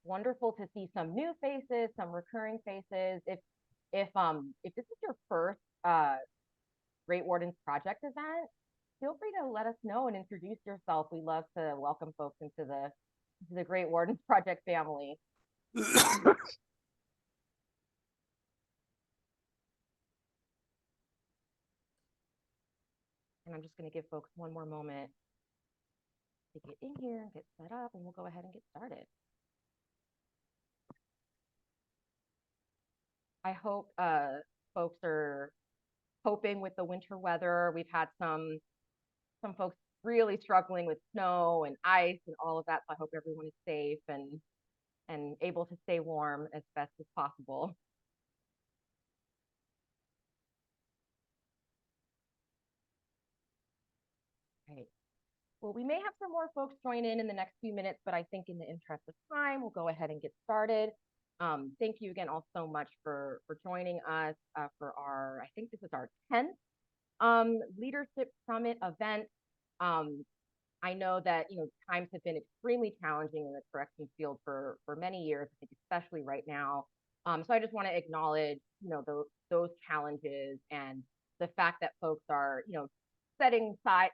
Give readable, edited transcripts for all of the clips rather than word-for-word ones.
wonderful to see some new faces, some recurring faces. If this is your first Great Wardens Project event, feel free to let us know and introduce yourself. We love to welcome folks into the Great Wardens Project family. And I'm just going to give folks one more moment to get in here and get set up, and we'll go ahead and get started. I hope folks are coping with the winter weather. We've had some folks really struggling with snow and ice and all of that. So I hope everyone is safe and able to stay warm as best as possible. Right. Well, we may have some more folks join in the next few minutes, but I think in the interest of time, we'll go ahead and get started. Thank you again all so much for joining us for our, I think this is our 10th Leadership Summit event. I know that times have been extremely challenging in the corrections field for many years, I think especially right now. So I just want to acknowledge those challenges and the fact that folks are setting aside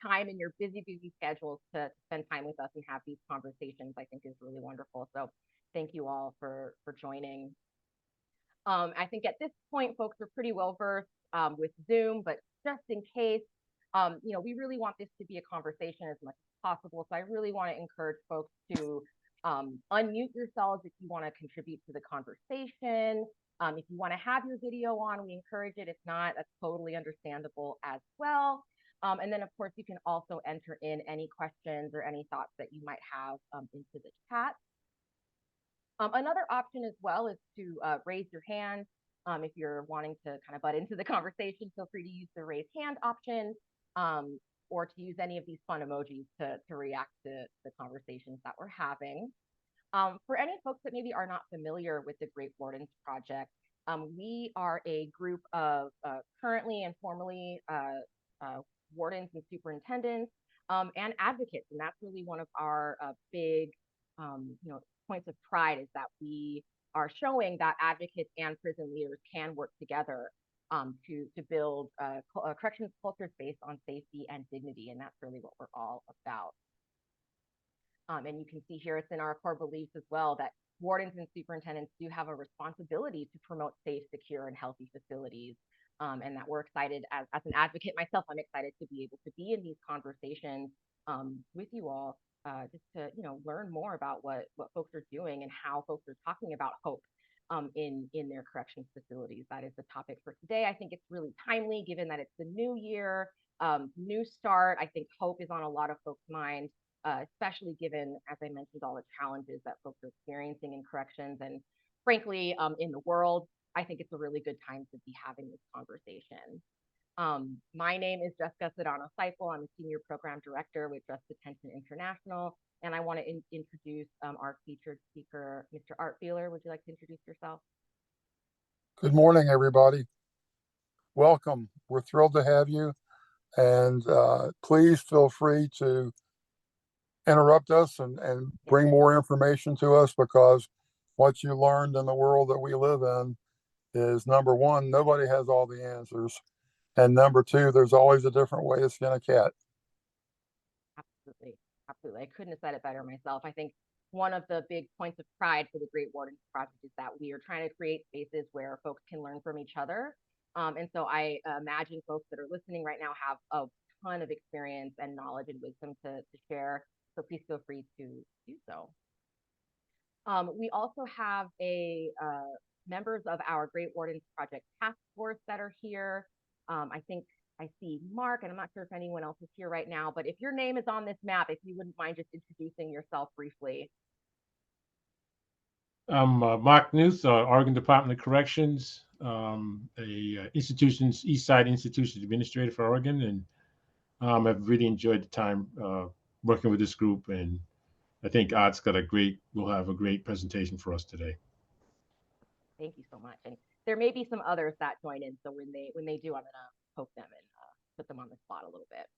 time in your busy schedules to spend time with us and have these conversations. I think is really wonderful. So thank you all for joining. I think at this point, folks are pretty well versed with Zoom, but just in case, we really want this to be a conversation as much as possible. So I really want to encourage folks to unmute yourselves if you want to contribute to the conversation. If you want to have your video on, we encourage it. If not, that's totally understandable as well. And then, of course, you can also enter in any questions or any thoughts that you might have into the chat. Another option as well is to raise your hand. If you're wanting to kind of butt into the conversation, feel free to use the raise hand option or to use any of these fun emojis to react to the conversations that we're having. For any folks that maybe are not familiar with the Great Wardens Project, we are a group of currently and formerly wardens and superintendents and advocates, and that's really one of our big points of pride is that we are showing that advocates and prison leaders can work together to build corrections cultures based on safety and dignity, and that's really what we're all about. And you can see here it's in our core beliefs as well that wardens and superintendents do have a responsibility to promote safe, secure, and healthy facilities. And that we're excited, as an advocate myself, I'm excited to be able to be in these conversations with you all just to learn more about what folks are doing and how folks are talking about hope in their corrections facilities. That is the topic for today. I think it's really timely given that it's the new year, new start. I think hope is on a lot of folks' minds, especially given, as I mentioned, all the challenges that folks are experiencing in corrections and frankly in the world. I think it's a really good time to be having this conversation. My name is Jessica Sedano Seifel. I'm a senior program director with Just Detention International, and I want to introduce our featured speaker, Mr. Art Feeler. Would you like to introduce yourself? Good morning, everybody. Welcome. We're thrilled to have you, and please feel free to interrupt us and bring more information to us, because what you learned in the world that we live in is, number one, nobody has all the answers. And number two, there's always a different way to skin a cat. Absolutely. Absolutely. I couldn't have said it better myself. I think one of the big points of pride for the Great Wardens Project is that we are trying to create spaces where folks can learn from each other. And so I imagine folks that are listening right now have a ton of experience and knowledge and wisdom to share. So please feel free to do so. We also have members of our Great Wardens Project task force that are here. I think I see Mark, and I'm not sure if anyone else is here right now, but if your name is on this map, if you wouldn't mind just introducing yourself briefly. I'm Mark Newth, Oregon Department of Corrections, a East Side Institutions Administrator for Oregon, and I've really enjoyed the time working with this group, and I think Art's will have a great presentation for us today. Thank you so much. And there may be some others that join in, so when they do, I'm going to poke them and put them on the spot a little bit.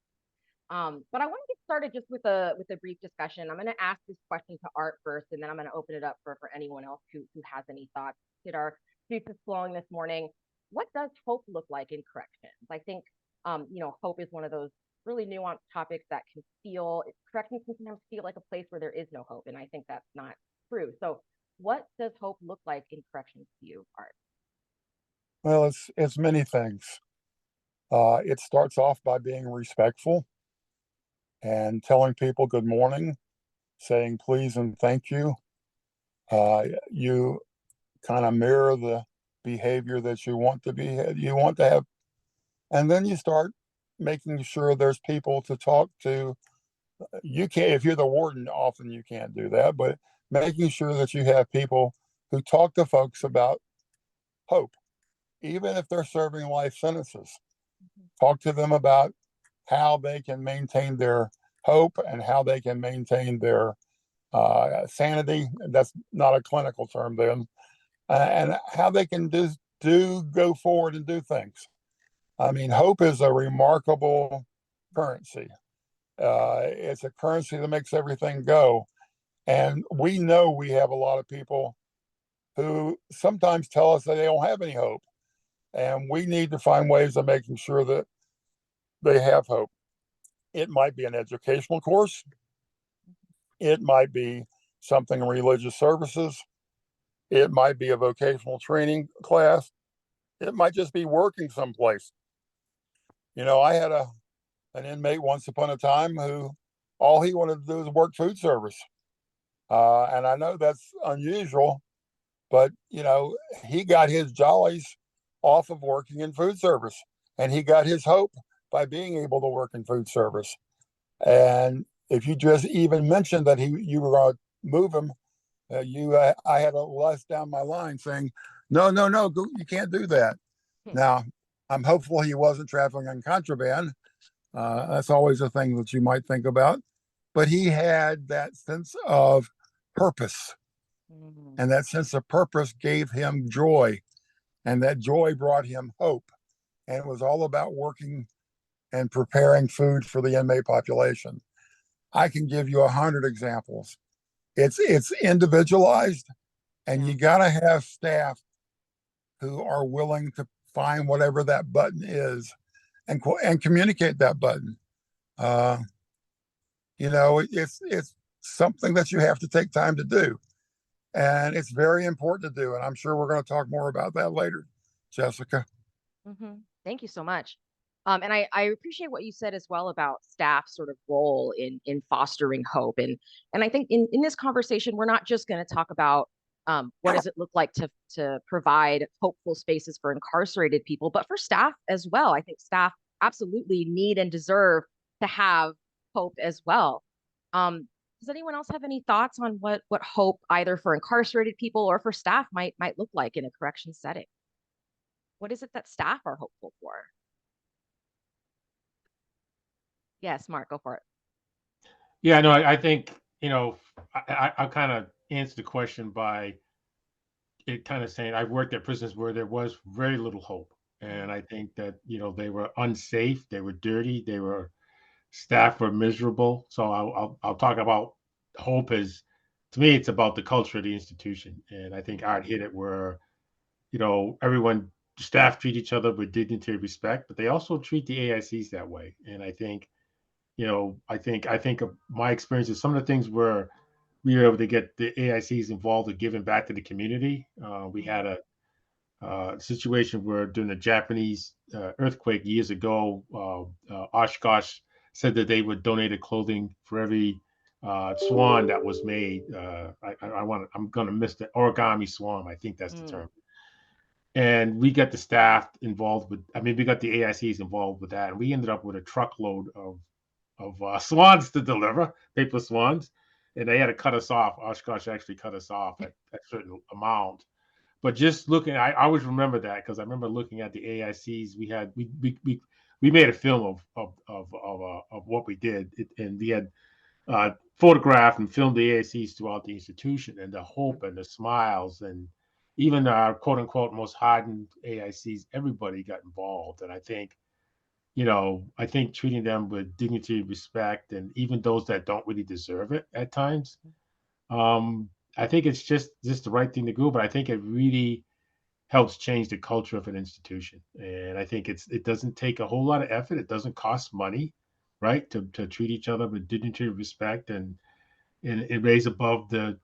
But I want to get started just with a brief discussion. I'm going to ask this question to Art first, and then I'm going to open it up for anyone else who has any thoughts. Get our juices flowing this morning. What does hope look like in corrections? I think hope is one of those really nuanced topics that can feel corrections can sometimes feel like a place where there is no hope, and I think that's not true. So, what does hope look like in corrections to you, Art? Well, it's many things. It starts off by being respectful and telling people good morning, saying please and thank you. You kind of mirror the behavior that you want to have, and then you start making sure there's people to talk to. You can't, if you're the warden, often you can't do that, but making sure that you have people who talk to folks about hope, even if they're serving life sentences. Talk to them about how they can maintain their hope and how they can maintain their sanity. That's not a clinical term then, and how they can do go forward and do things. I mean, hope is a remarkable currency. It's a currency that makes everything go. And we know we have a lot of people who sometimes tell us that they don't have any hope. And we need to find ways of making sure that they have hope. It might be an educational course, it might be something in religious services, it might be a vocational training class, it might just be working someplace. I had an inmate once upon a time who all he wanted to do was work food service. And I know that's unusual, but he got his jollies off of working in food service, and he got his hope by being able to work in food service. And if you just even mentioned that you were going to move him, I had a list down my line saying, no, no, no, you can't do that. Now, I'm hopeful he wasn't trafficking in contraband. That's always a thing that you might think about. But he had that sense of purpose. Mm-hmm. And that sense of purpose gave him joy. And that joy brought him hope. And it was all about working and preparing food for the inmate population. I can give you 100 examples. It's individualized, and you got to have staff who are willing to find whatever that button is and communicate that button. Uh, it's something that you have to take time to do, and it's very important to do. And I'm sure we're going to talk more about that later, Jessica. Mm-hmm. Thank you so much. And I appreciate what you said as well about staff's sort of role in fostering hope. And I think in this conversation, we're not just going to talk about what does it look like to provide hopeful spaces for incarcerated people, but for staff as well. I think staff absolutely need and deserve to have hope as well. Does anyone else have any thoughts on what hope either for incarcerated people or for staff might look like in a correction setting? What is it that staff are hopeful for? Yes, Mark, go for it. Yeah, no, I think, I kind of answer the question by it kind of saying I've worked at prisons where there was very little hope. And I think that, they were unsafe, they were dirty, staff were miserable. So I'll talk about hope as, to me, it's about the culture of the institution. And I think Art hit it where, everyone, staff treat each other with dignity and respect, but they also treat the AICs that way. And I think, I think of my experiences, some of the things where we were able to get the AICs involved with giving back to the community. We had a situation where during the Japanese earthquake years ago, Oshkosh said that they would donate a clothing for every swan that was made. I'm going to miss the origami swan. I think that's the term. And we got the staff involved with. I mean, we got the AICs involved with that, and we ended up with a truckload of swans to deliver, paper swans, and they had to cut us off. Oshkosh actually cut us off at a certain amount. But just looking, I always remember that because I remember looking at the AICs. We made a film of what we did, and we had photographed and filmed the AICs throughout the institution, and the hope and the smiles, and even our quote unquote most hardened AICs. Everybody got involved, and I think I think treating them with dignity, respect, and even those that don't really deserve it at times. I think it's just the right thing to do, but I think it really helps change the culture of an institution. And I think it doesn't take a whole lot of effort. It doesn't cost money, right? To treat each other with dignity, respect, and it raise above the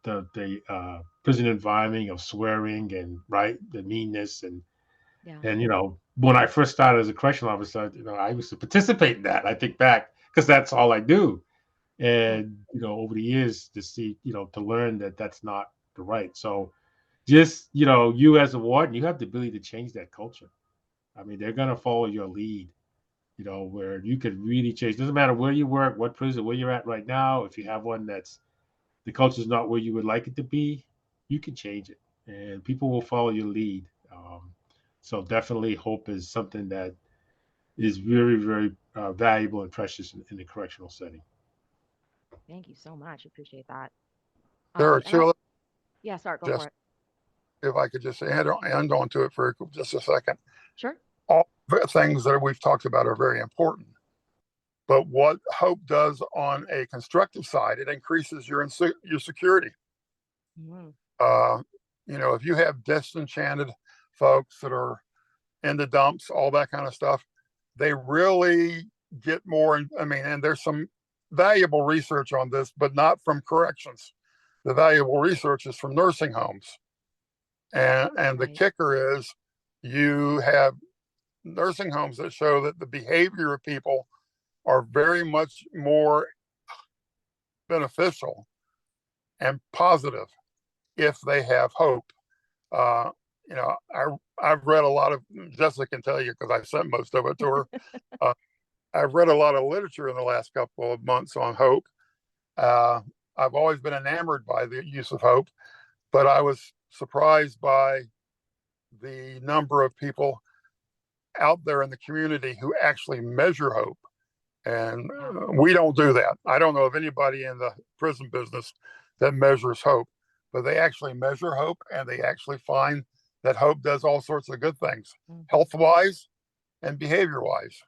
prison environment of swearing and right the meanness Yeah. and when I first started as a correctional officer, I used to participate in that. I think back because that's all I do, Yeah. and over the years to see to learn that that's not the right. So just you as a warden, you have the ability to change that culture. I mean, they're gonna follow your lead. Where you could really change. Doesn't matter where you work, what prison, where you're at right now. If you have one that's the culture is not where you would like it to be, you can change it, and people will follow your lead. So definitely, hope is something that is very, very valuable and precious in the correctional setting. Thank you so much. Appreciate that. There are And I, two, yeah, sorry, go for just it. if I could just end on to it for just a second. Sure. All the things that we've talked about are very important. But what hope does on a constructive side, it increases your security. Mhm. Uh, if you have disenchanted folks that are in the dumps, all that kind of stuff, they really get more. I mean, and there's some valuable research on this, but not from corrections. The valuable research is from nursing homes. And the Right. kicker is you have nursing homes that show that the behavior of people are very much more beneficial and positive if they have hope. Uh, I've read a lot of, Jessica can tell you because I sent most of it to her. Uh, I've read a lot of literature in the last couple of months on hope. Uh, I've always been enamored by the use of hope, but I was surprised by the number of people out there in the community who actually measure hope. And Yeah. we don't do that. I don't know of anybody in the prison business that measures hope, but they actually measure hope and they actually find that hope does all sorts of good things, Mhm. health wise and behavior wise.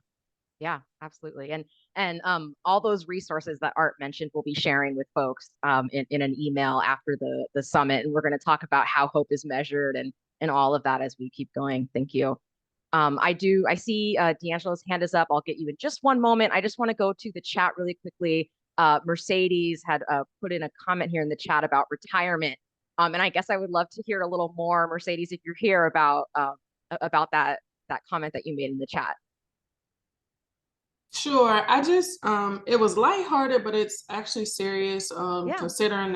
Yeah, absolutely. And all those resources that Art mentioned, we'll be sharing with folks in an email after the summit, and we're going to talk about how hope is measured and all of that as we keep going. Thank you. I see D'Angelo's hand is up. I'll get you in just one moment. I just want to go to the chat really quickly. Mercedes had put in a comment here in the chat about retirement. And I guess I would love to hear a little more, Mercedes, if you're here about that comment that you made in the chat. Sure. I just it was lighthearted, but it's actually serious Yeah. considering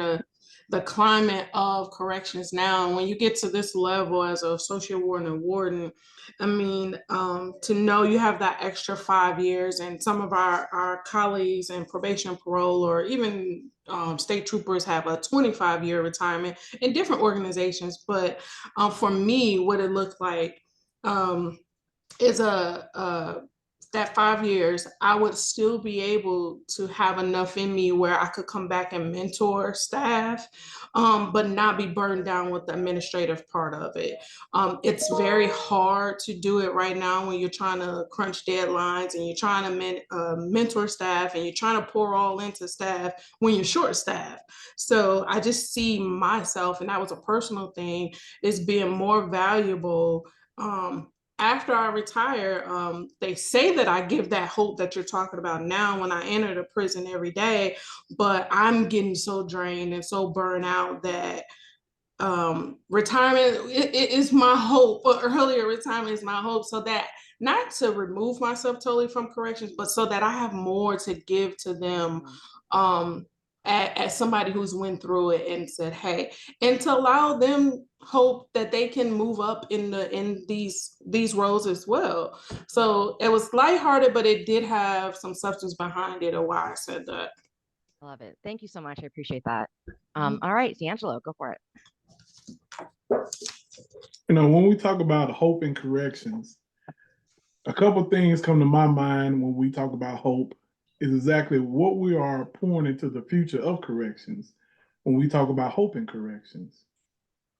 the climate of corrections now. And when you get to this level as a associate warden and warden, I mean, to know you have that extra 5 years, and some of our colleagues in probation, parole, or even state troopers have a 25-year retirement in different organizations. But for me, what it looked like is a that 5 years, I would still be able to have enough in me where I could come back and mentor staff, but not be burned down with the administrative part of it. It's very hard to do it right now when you're trying to crunch deadlines and you're trying to mentor staff and you're trying to pour all into staff when you're short staff. So I just see myself, and that was a personal thing, is being more valuable after I retire. They say that I give that hope that you're talking about now when I enter the prison every day, but I'm getting so drained and so burned out that retirement it is my hope, or earlier retirement is my hope, so that not to remove myself totally from corrections, but so that I have more to give to them. Mhm. As somebody who's went through it and said, hey, and to allow them hope that they can move up in these roles as well. So it was lighthearted, but it did have some substance behind it, or why I said that. I love it. Thank you so much. I appreciate that. All right, D'Angelo, go for it. When we talk about hope and corrections, a couple things come to my mind when we talk about hope is exactly what we are pouring into the future of corrections when we talk about hope and corrections.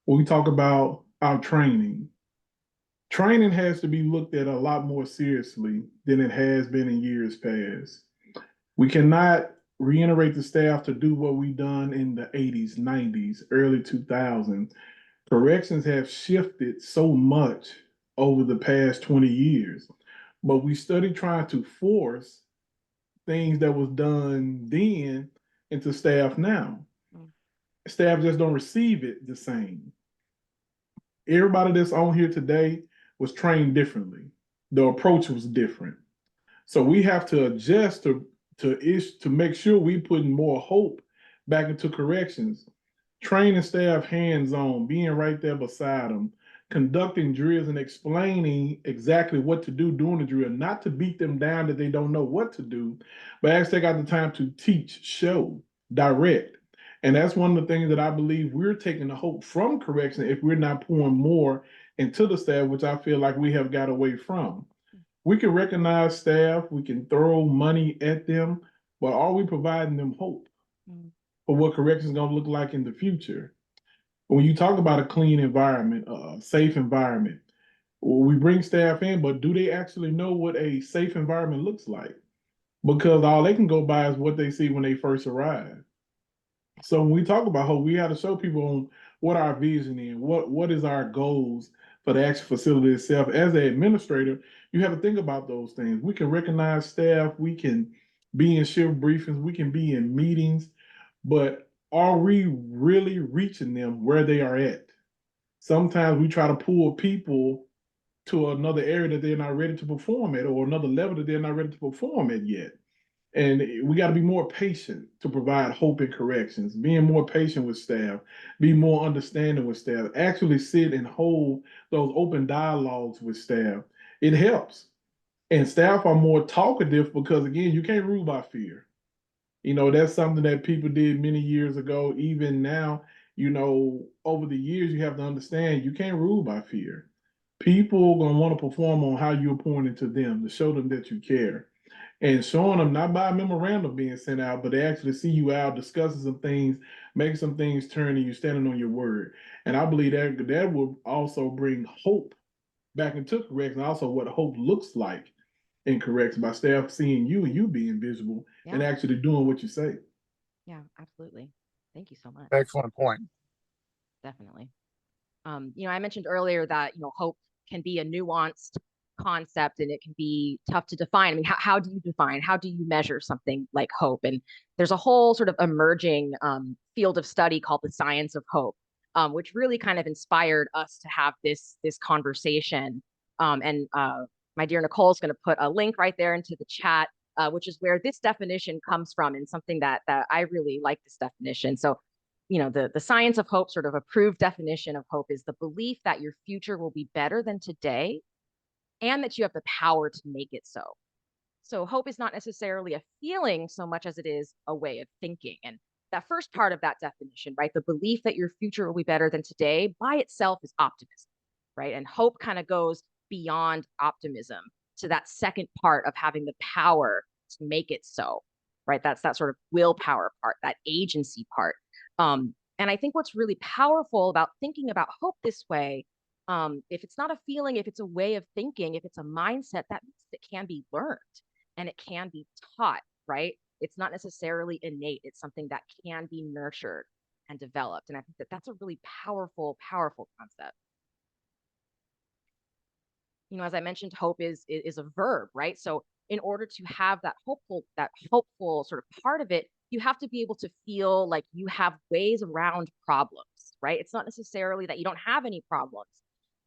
When we talk about our training, Training has to be looked at a lot more seriously than it has been in years past. We cannot reiterate the staff to do what we done in the 80s, 90s, early 2000s. Corrections have shifted so much over the past 20 years, but we study trying to force things that was done then into staff now. Staff just don't receive it the same. Everybody that's on here today was trained differently. The approach was different. So we have to adjust to make sure we put more hope back into corrections, training staff hands-on, being right there beside them, conducting drills and explaining exactly what to do during the drill, not to beat them down that they don't know what to do, but actually take out the time to teach, show, direct. And that's one of the things that I believe we're taking the hope from correction if we're not pouring more into the staff, which I feel like we have got away from. We can recognize staff, we can throw money at them, but are we providing them hope for what correction is going to look like in the future? When you talk about a clean environment, a safe environment, we bring staff in, but do they actually know what a safe environment looks like? Because all they can go by is what they see when they first arrive. So when we talk about hope, we have to show people on what our vision is, what is our goals for the actual facility itself. As an administrator, you have to think about those things. We can recognize staff, we can be in shift briefings, we can be in meetings, but are we really reaching them where they are at? Sometimes we try to pull people to another area that they're not ready to perform at, or another level that they're not ready to perform at yet. And we got to be more patient to provide hope and corrections, being more patient with staff, be more understanding with staff, actually sit and hold those open dialogues with staff. It helps. And staff are more talkative because, again, you can't rule by fear. You know, that's something that people did many years ago. Even now, you know, over the years, you have to understand you can't rule by fear. People are going to want to perform on how you're pointing to them to show them that you care. And showing them not by a memorandum being sent out, but they actually see you out discussing some things, making some things turn, and you're standing on your word. And I believe that will also bring hope back into correction, also what hope looks like in correction by staff seeing you and you being visible and actually doing what you say. Yeah, absolutely. Thank you so much. Excellent point. Definitely. I mentioned earlier that, hope can be a nuanced concept and it can be tough to define. I mean, how do you define, how do you measure something like hope? And there's a whole sort of emerging field of study called the science of hope, which really kind of inspired us to have this conversation. And my dear Nicole is going to put a link right there into the chat, which is where this definition comes from, and something that I really like this definition. So the science of hope, sort of approved definition of hope, is the belief that your future will be better than today and that you have the power to make it so. So hope is not necessarily a feeling so much as it is a way of thinking. And that first part of that definition, right, the belief that your future will be better than today by itself is optimism, right? And hope kind of goes beyond optimism to that second part of having the power to make it so, right? That's that sort of willpower part, that agency part. And I think what's really powerful about thinking about hope this way, if it's not a feeling, if it's a way of thinking, if it's a mindset, that means it can be learned and it can be taught, right? It's not necessarily innate. It's something that can be nurtured and developed. And I think that that's a really powerful, powerful concept. As I mentioned, hope is a verb, right? So in order to have that hopeful sort of part of it, you have to be able to feel like you have ways around problems, right? It's not necessarily that you don't have any problems,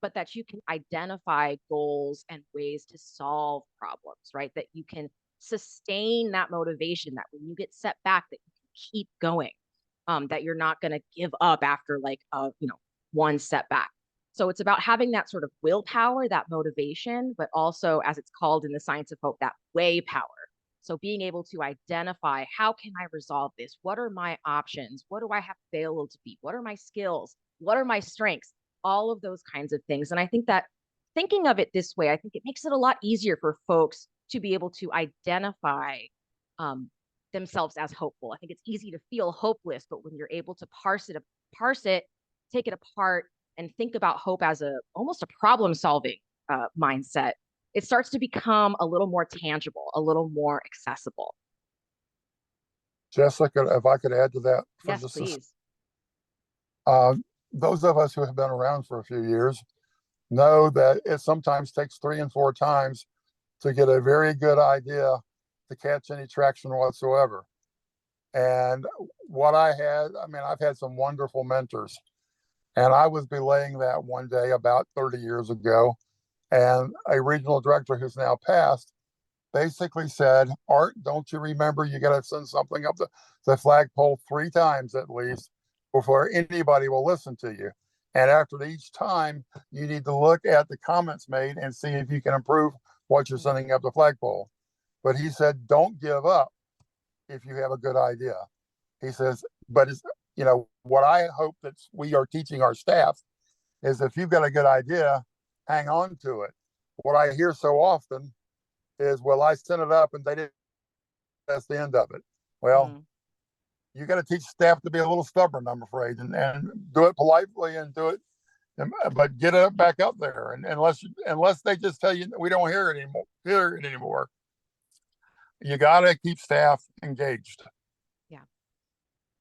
but that you can identify goals and ways to solve problems, right? That you can sustain that motivation, that when you get set back, that you can keep going, that you're not going to give up after one setback. So it's about having that sort of willpower, that motivation, but also, as it's called in the science of hope, that way power. So being able to identify, how can I resolve this? What are my options? What do I have available to be? What are my skills? What are my strengths? All of those kinds of things. And I think that thinking of it this way, I think it makes it a lot easier for folks to be able to identify themselves as hopeful. I think it's easy to feel hopeless, but when you're able to parse it, take it apart, and think about hope as almost a problem solving mindset, it starts to become a little more tangible, a little more accessible. Jessica, if I could add to that for Yes, just please. those of us who have been around for a few years know that it sometimes takes 3 and 4 times to get a very good idea to catch any traction whatsoever. And what I've had some wonderful mentors, and I was belaying that one day about 30 years ago. And a regional director who's now passed basically said, Art, don't you remember you got to send something up the flagpole 3 times at least before anybody will listen to you. And after each time, you need to look at the comments made and see if you can improve what you're sending up the flagpole. But he said, don't give up if you have a good idea. He says, but it's, what I hope that we are teaching our staff is if you've got a good idea, hang on to it. What I hear so often is, well, I sent it up and they didn't, that's the end of it. Well, you got to teach staff to be a little stubborn, I'm afraid, and do it politely and do it, but get it back up there. And unless they just tell you we don't hear it anymore, you got to keep staff engaged. Yeah,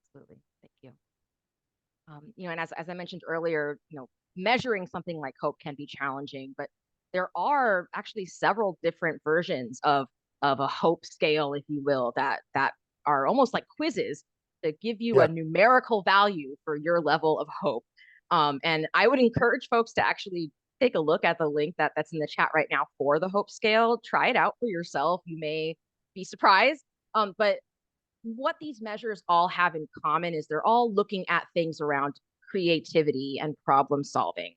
absolutely. Thank you. And as I mentioned earlier, measuring something like hope can be challenging, but there are actually several different versions of a hope scale, if you will, that are almost like quizzes that give you a numerical value for your level of hope. And I would encourage folks to actually take a look at the link that's in the chat right now for the hope scale. Try it out for yourself. You may be surprised. But what these measures all have in common is they're all looking at things around creativity and problem solving,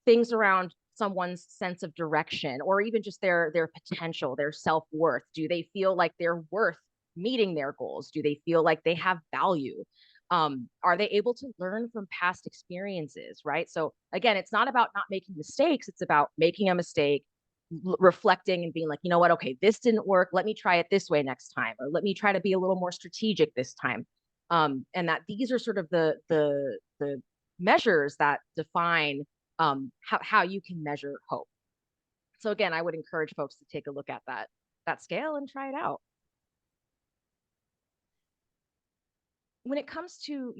things around someone's sense of direction, or even just their potential, their self-worth. Do they feel like they're worth meeting their goals? Do they feel like they have value? Are they able to learn from past experiences, right? So again, it's not about not making mistakes. It's about making a mistake, reflecting and being like, you know what, okay, this didn't work. Let me try it this way next time, or let me try to be a little more strategic this time. And that these are sort of the measures that define how you can measure hope. So again, I would encourage folks to take a look at that scale and try it out. When it comes to,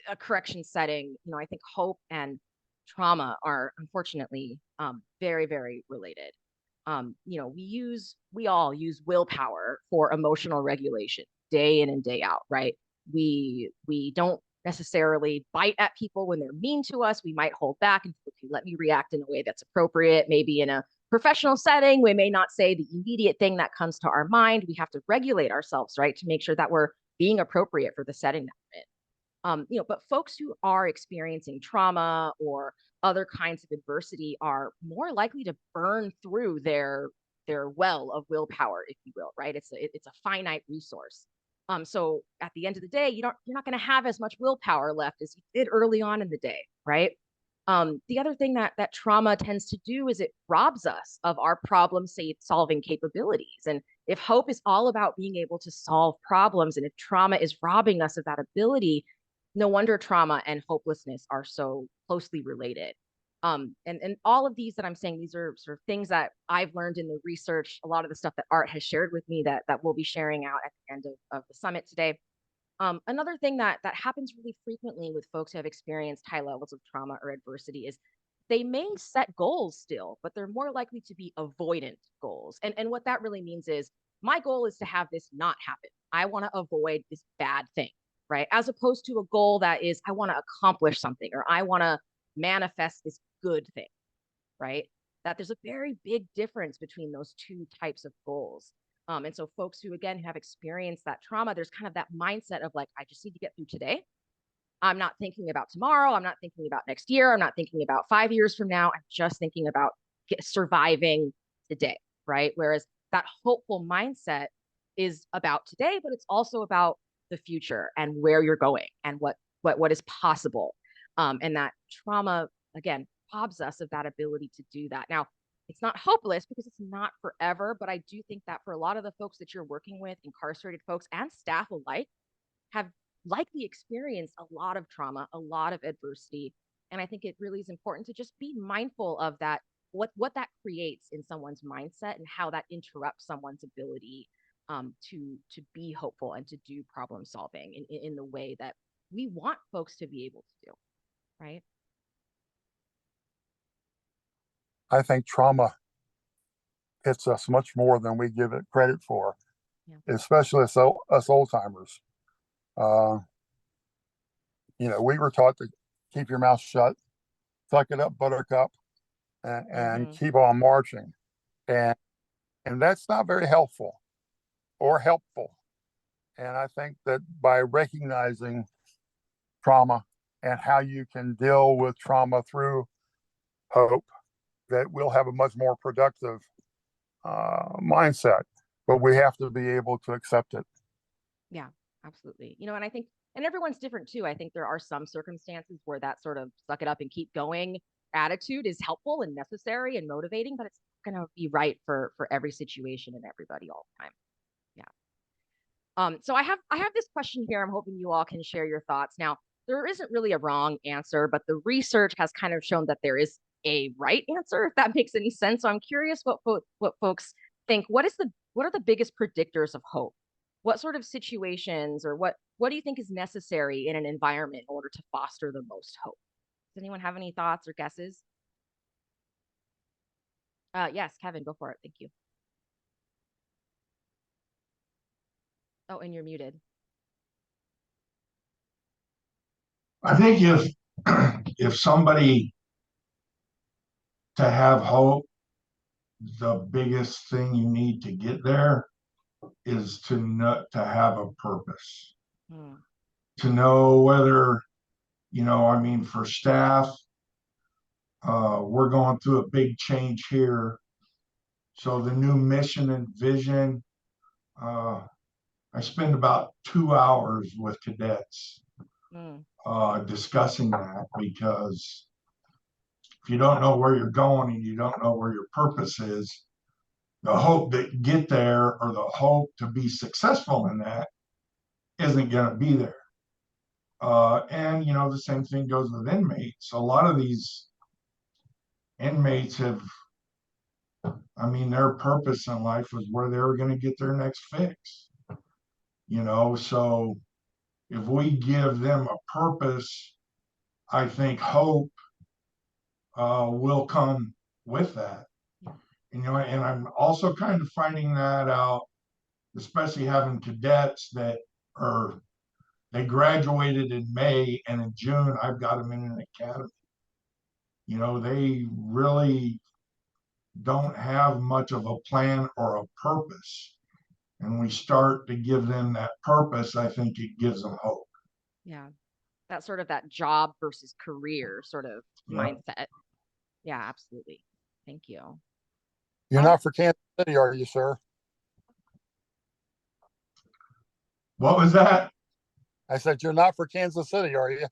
a correction setting, I think hope and trauma are unfortunately very, very related. We all use willpower for emotional regulation day in and day out, right? We don't necessarily bite at people when they're mean to us. We might hold back and okay, let me react in a way that's appropriate. Maybe in a professional setting, we may not say the immediate thing that comes to our mind. We have to regulate ourselves, right, to make sure that we're being appropriate for the setting that we're in. But folks who are experiencing trauma or other kinds of adversity are more likely to burn through their well of willpower, if you will, right? It's a finite resource. So at the end of the day, you're not going to have as much willpower left as you did early on in the day, right? The other thing that trauma tends to do is it robs us of our problem solving capabilities. And if hope is all about being able to solve problems, and if trauma is robbing us of that ability, no wonder trauma and hopelessness are so closely related. And all of these that I'm saying, these are sort of things that I've learned in the research, a lot of the stuff that Art has shared with me that we'll be sharing out at the end of the summit today. Another thing that happens really frequently with folks who have experienced high levels of trauma or adversity is they may set goals still, but they're more likely to be avoidant goals. And what that really means is my goal is to have this not happen. I want to avoid this bad thing, right? As opposed to a goal that is, I want to accomplish something, or I want to manifest this good thing, right? That there's a very big difference between those two types of goals. And so folks who, again, have experienced that trauma, there's kind of that mindset of like, I just need to get through today. I'm not thinking about tomorrow. I'm not thinking about next year. I'm not thinking about 5 years from now. I'm just thinking about surviving today, right? Whereas that hopeful mindset is about today, but it's also about the future and where you're going and what is possible. And that trauma, again, robs us of that ability to do that. Now, it's not hopeless because it's not forever, but I do think that for a lot of the folks that you're working with, incarcerated folks and staff alike, have likely experienced a lot of trauma, a lot of adversity. And I think it really is important to just be mindful of that what that creates in someone's mindset and how that interrupts someone's ability to be hopeful and to do problem solving in the way that we want folks to be able to do, right? I think trauma hits us much more than we give it credit for, Yeah. especially us old timers. We were taught to keep your mouth shut, suck it up, buttercup, and keep on marching. And that's not very helpful or helpful. And I think that by recognizing trauma and how you can deal with trauma through hope, that we'll have a much more productive mindset, but we have to be able to accept it. Yeah, absolutely. And I think, and everyone's different too. I think there are some circumstances where that sort of suck it up and keep going attitude is helpful and necessary and motivating, but it's not going to be right for every situation and everybody all the time. Yeah. So I have this question here. I'm hoping you all can share your thoughts. Now, there isn't really a wrong answer, but the research has kind of shown that there is a right answer, if that makes any sense. So I'm curious what folks think. What are the biggest predictors of hope? What sort of situations or what do you think is necessary in an environment in order to foster the most hope? Does anyone have any thoughts or guesses? Yes, Kevin, go for it. Thank you. Oh, and you're muted. I think if somebody to have hope, the biggest thing you need to get there is to have a purpose. To know whether, for staff, we're going through a big change here. So the new mission and vision, I spend about 2 hours with cadets discussing that, because if you don't know where you're going and you don't know where your purpose is, the hope that you get there or the hope to be successful in that isn't going to be there. And the same thing goes with inmates. A lot of these inmates their purpose in life was where they were going to get their next fix. So if we give them a purpose, I think hope will come with that. And I'm also kind of finding that out, especially having cadets that they graduated in May, and in June I've got them in an academy. They really don't have much of a plan or a purpose. And we start to give them that purpose, I think it gives them hope. Yeah. That sort of that job versus career sort of mindset. Yeah, absolutely. Thank you. You're not for Kansas City, are you, sir? What was that? I said, you're not for Kansas City, are you?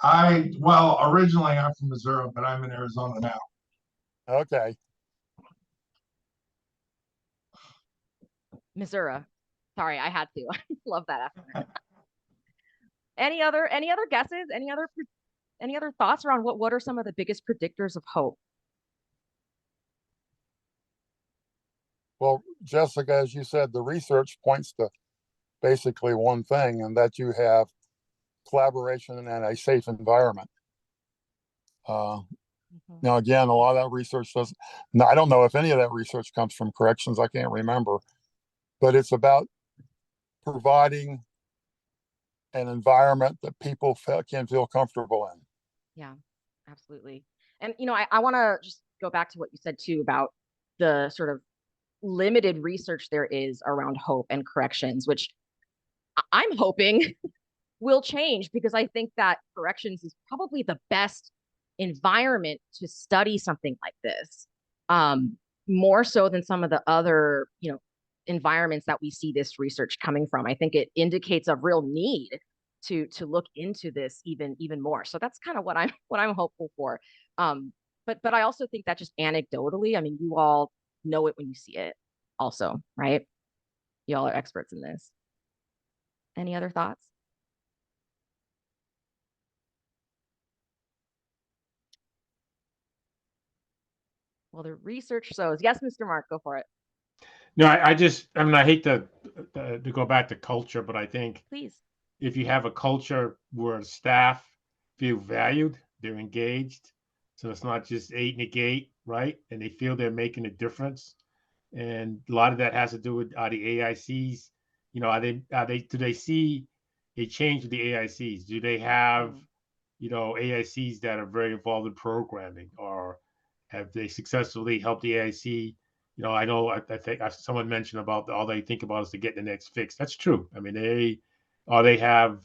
Originally I'm from Missouri, but I'm in Arizona now. Okay. Missouri. Sorry, I had to. I love that accent. Any other guesses? Any other thoughts around what are some of the biggest predictors of hope? Well, Jessica, as you said, the research points to basically one thing, and that you have collaboration and a safe environment. Now, again, a lot of that research doesn't. Now, I don't know if any of that research comes from corrections. I can't remember, but it's about providing an environment that people can feel comfortable in. Yeah, absolutely. And I want to just go back to what you said too about the sort of limited research there is around hope and corrections, which I'm hoping will change, because I think that corrections is probably the best environment to study something like this, more so than some of the other environments that we see this research coming from. I think it indicates a real need to look into this even more. So that's kind of what I'm hopeful for. But I also think that just anecdotally, I mean, you all know it when you see it also, right? Y'all are experts in this. Any other thoughts? Well, the research shows. Yes, Mr. Mark, go for it. No, I mean, I hate to go back to culture, but I think Please. if you have a culture where staff feel valued, they're engaged, so it's not just 8 and a gate, right? And they feel they're making a difference. And a lot of that has to do with the AICs. You know, do they see a change with the AICs? Do they have, AICs that are very involved in programming, or have they successfully helped the AIC? I know I think someone mentioned about all they think about is to get the next fix. That's true. I mean, they have,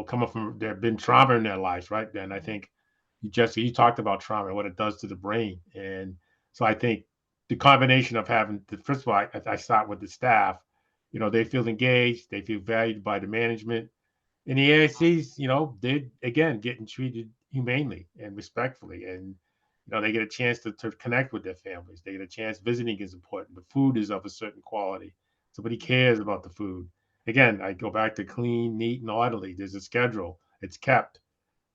coming from there been trauma in their lives, right? And I think you talked about trauma and what it does to the brain. And so I think the combination of having first of all, I start with the staff. They feel engaged, they feel valued by the management, and the AICs, they're again getting treated humanely and respectfully, and they get a chance to connect with their families. They get a chance. Visiting is important. The food is of a certain quality. Somebody cares about the food. Again, I go back to clean, neat, and orderly. There's a schedule. It's kept.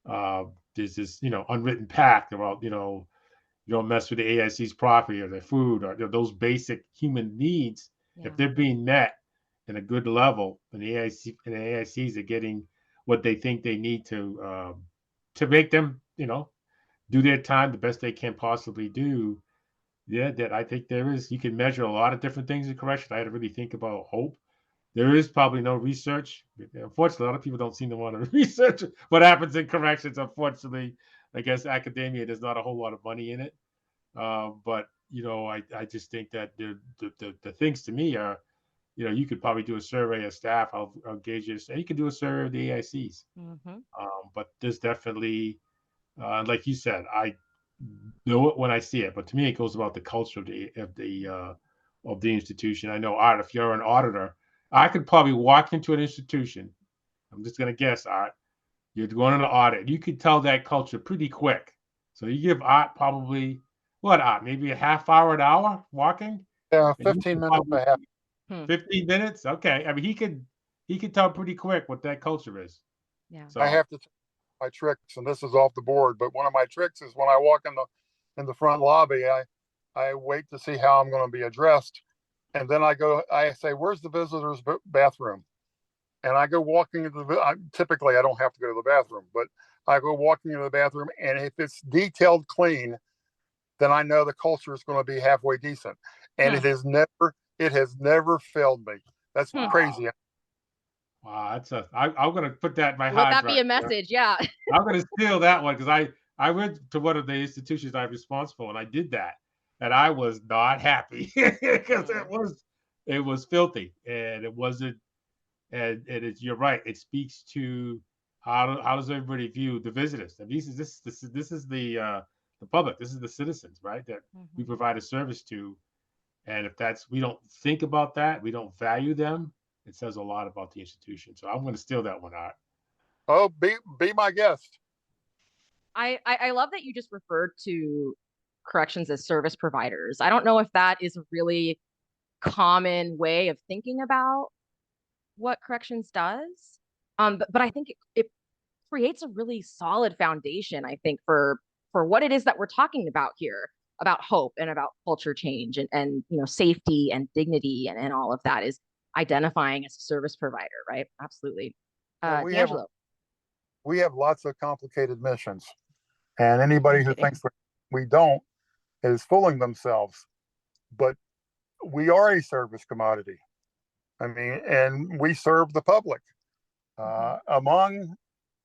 Uh, there's this, unwritten pact about, you don't mess with the AIC's property or their food or those basic human needs. Yeah. If they're being met in a good level, and the AICs are getting what they think they need to make them, do their time the best they can possibly do. Yeah, that I think you can measure a lot of different things in correction. I had to really think about hope. There is probably no research. Unfortunately, a lot of people don't seem to want to research what happens in corrections. Unfortunately, I guess academia, there's not a whole lot of money in it. But I just think that the things to me are, you could probably do a survey of staff. I'll gauge this, and you could do a survey of the AICs. Mm-hmm. But there's definitely, like you said, I know it when I see it. But to me, it goes about the culture of the institution. I know, Art, if you're an auditor, I could probably walk into an institution. I'm just gonna guess, Art. You're going on an audit. You could tell that culture pretty quick. So you give Art probably what, Art? Maybe a half hour, an hour walking, Yeah, and you 15 could minutes probably to half. 15 minutes. Okay, I mean he could tell pretty quick what that culture is. Yeah. I So have to my tricks, and this is off the board, but one of my tricks is when I walk in the front lobby, I wait to see how I'm going to be addressed, and then I say, "Where's the visitors' bathroom?" And I go walking into typically I don't have to go to the bathroom, but I go walking into the bathroom, and if it's detailed clean, then I know the culture is going to be halfway decent. And it has never failed me. That's crazy. wow, I'm gonna put that in my Let hard that drive. be a message. Yeah. I'm gonna steal that one because I went to one of the institutions I'm responsible, and I did that, and I was not happy because it was filthy, and it wasn't. And you're right. It speaks to how does everybody view the visitors? And this is the public. This is the citizens, right? That we Mm-hmm. provide a service to. And if we don't think about that, we don't value them, it says a lot about the institution. So I'm going to steal that one out. Oh, be my guest. I love that you just referred to corrections as service providers. I don't know if that is a really common way of thinking about what corrections does. But I think it creates a really solid foundation, I think, for what it is that we're talking about here, about hope and about culture change and safety and dignity and all of that is identifying as a service provider, right? Absolutely. Well, D'Angelo. we have lots of complicated missions, and anybody No who kidding. thinks we don't is fooling themselves. But we are a service commodity. I mean, and we serve the public, among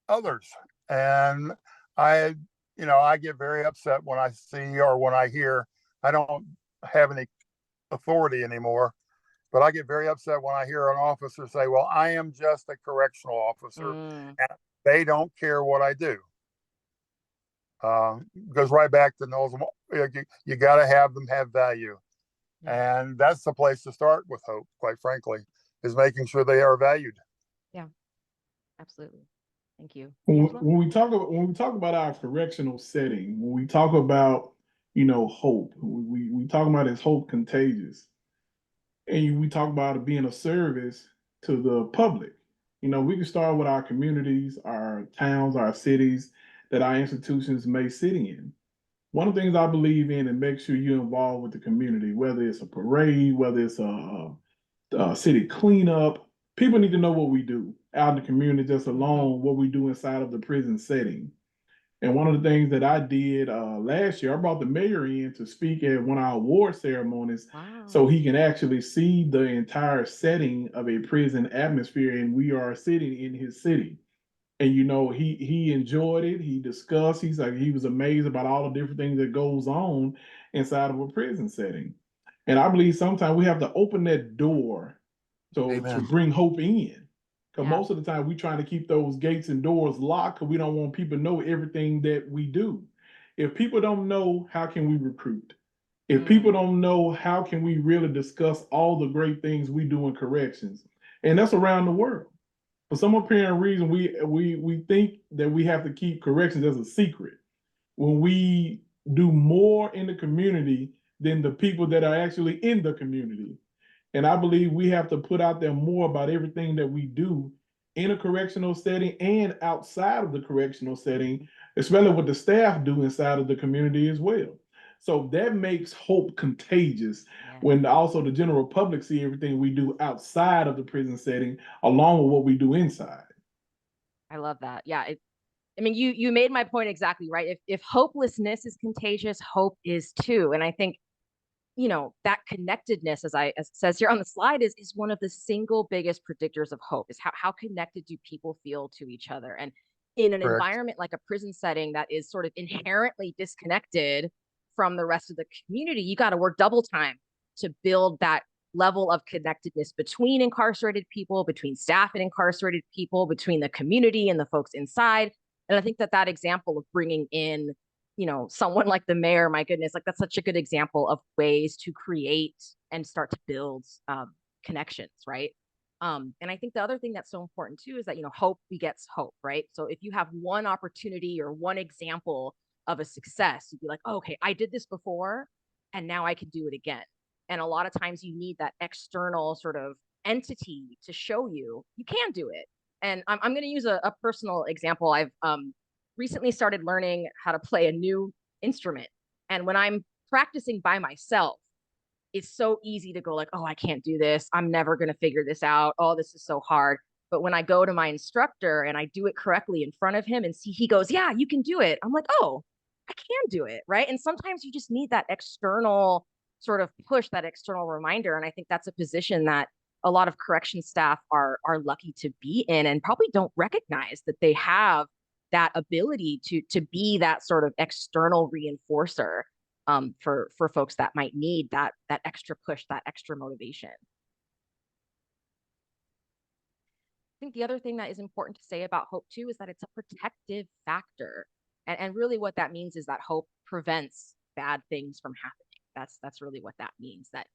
others. And I, I get very upset when I see or when I hear. I don't have any authority anymore, but I get very upset when I hear an officer say, "Well, I am just a correctional officer, and they don't care what I do." Goes right back to Knowles. You got to have them have value. Yeah. And that's the place to start with hope, quite frankly, is making sure they are valued. Yeah, absolutely. Thank you. When we talk about our correctional setting, when we talk about hope, we talk about is hope contagious, and we talk about it being a service to the public. We can start with our communities, our towns, our cities that our institutions may sit in. one of the things I believe in, and make sure you're involved with the community, whether it's a parade, whether it's a city cleanup. People need to know what we do out in the community, just alone what we do inside of the prison setting. And one of the things that I did last year, I brought the mayor in to speak at one of our award ceremonies, so he can actually see the entire setting of a prison atmosphere. And we are sitting in his city. And he enjoyed it. He discussed. He's like he was amazed about all the different things that goes on inside of a prison setting. And I believe sometimes we have to open that door to bring hope in. Because most of the time we're trying to keep those gates and doors locked because we don't want people to know everything that we do. If people don't know, how can we recruit? If people don't know, how can we really discuss all the great things we do in corrections? And that's around the world. For some apparent reason, we think that we have to keep corrections as a secret when we do more in the community than the people that are actually in the community. And I believe we have to put out there more about everything that we do in a correctional setting and outside of the correctional setting, especially what the staff do inside of the community as well. So that makes hope contagious when also the general public see everything we do outside of the prison setting along with what we do inside. I love that. Yeah. I mean, you made my point exactly right. If hopelessness is contagious, hope is too. And I think, that connectedness, as it says here on the slide, is one of the single biggest predictors of hope, is how connected do people feel to each other. And in an environment like a prison setting that is sort of inherently disconnected from the rest of the community, you got to work double time to build that level of connectedness between incarcerated people, between staff and incarcerated people, between the community and the folks inside. And I think that example of bringing in, someone like the mayor, my goodness, like that's such a good example of ways to create and start to build connections, right? And I think the other thing that's so important too is that, hope begets hope, right? So if you have one opportunity or one example of a success, you'd be like, oh, okay, I did this before and now I can do it again. And a lot of times you need that external sort of entity to show you can do it. And I'm going to use a personal example. I've recently started learning how to play a new instrument. And when I'm practicing by myself, it's so easy to go like, oh, I can't do this. I'm never going to figure this out. Oh, this is so hard. But when I go to my instructor and I do it correctly in front of him and see, he goes, yeah, you can do it. I'm like, oh, I can do it. Right. And sometimes you just need that external sort of push, that external reminder. And I think that's a position that a lot of correction staff are lucky to be in and probably don't recognize that they have that ability to be that sort of external reinforcer for folks that might need that extra push, that extra motivation. I think the other thing that is important to say about hope too is that it's a protective factor. And really what that means is that hope prevents bad things from happening. That's really what that means. That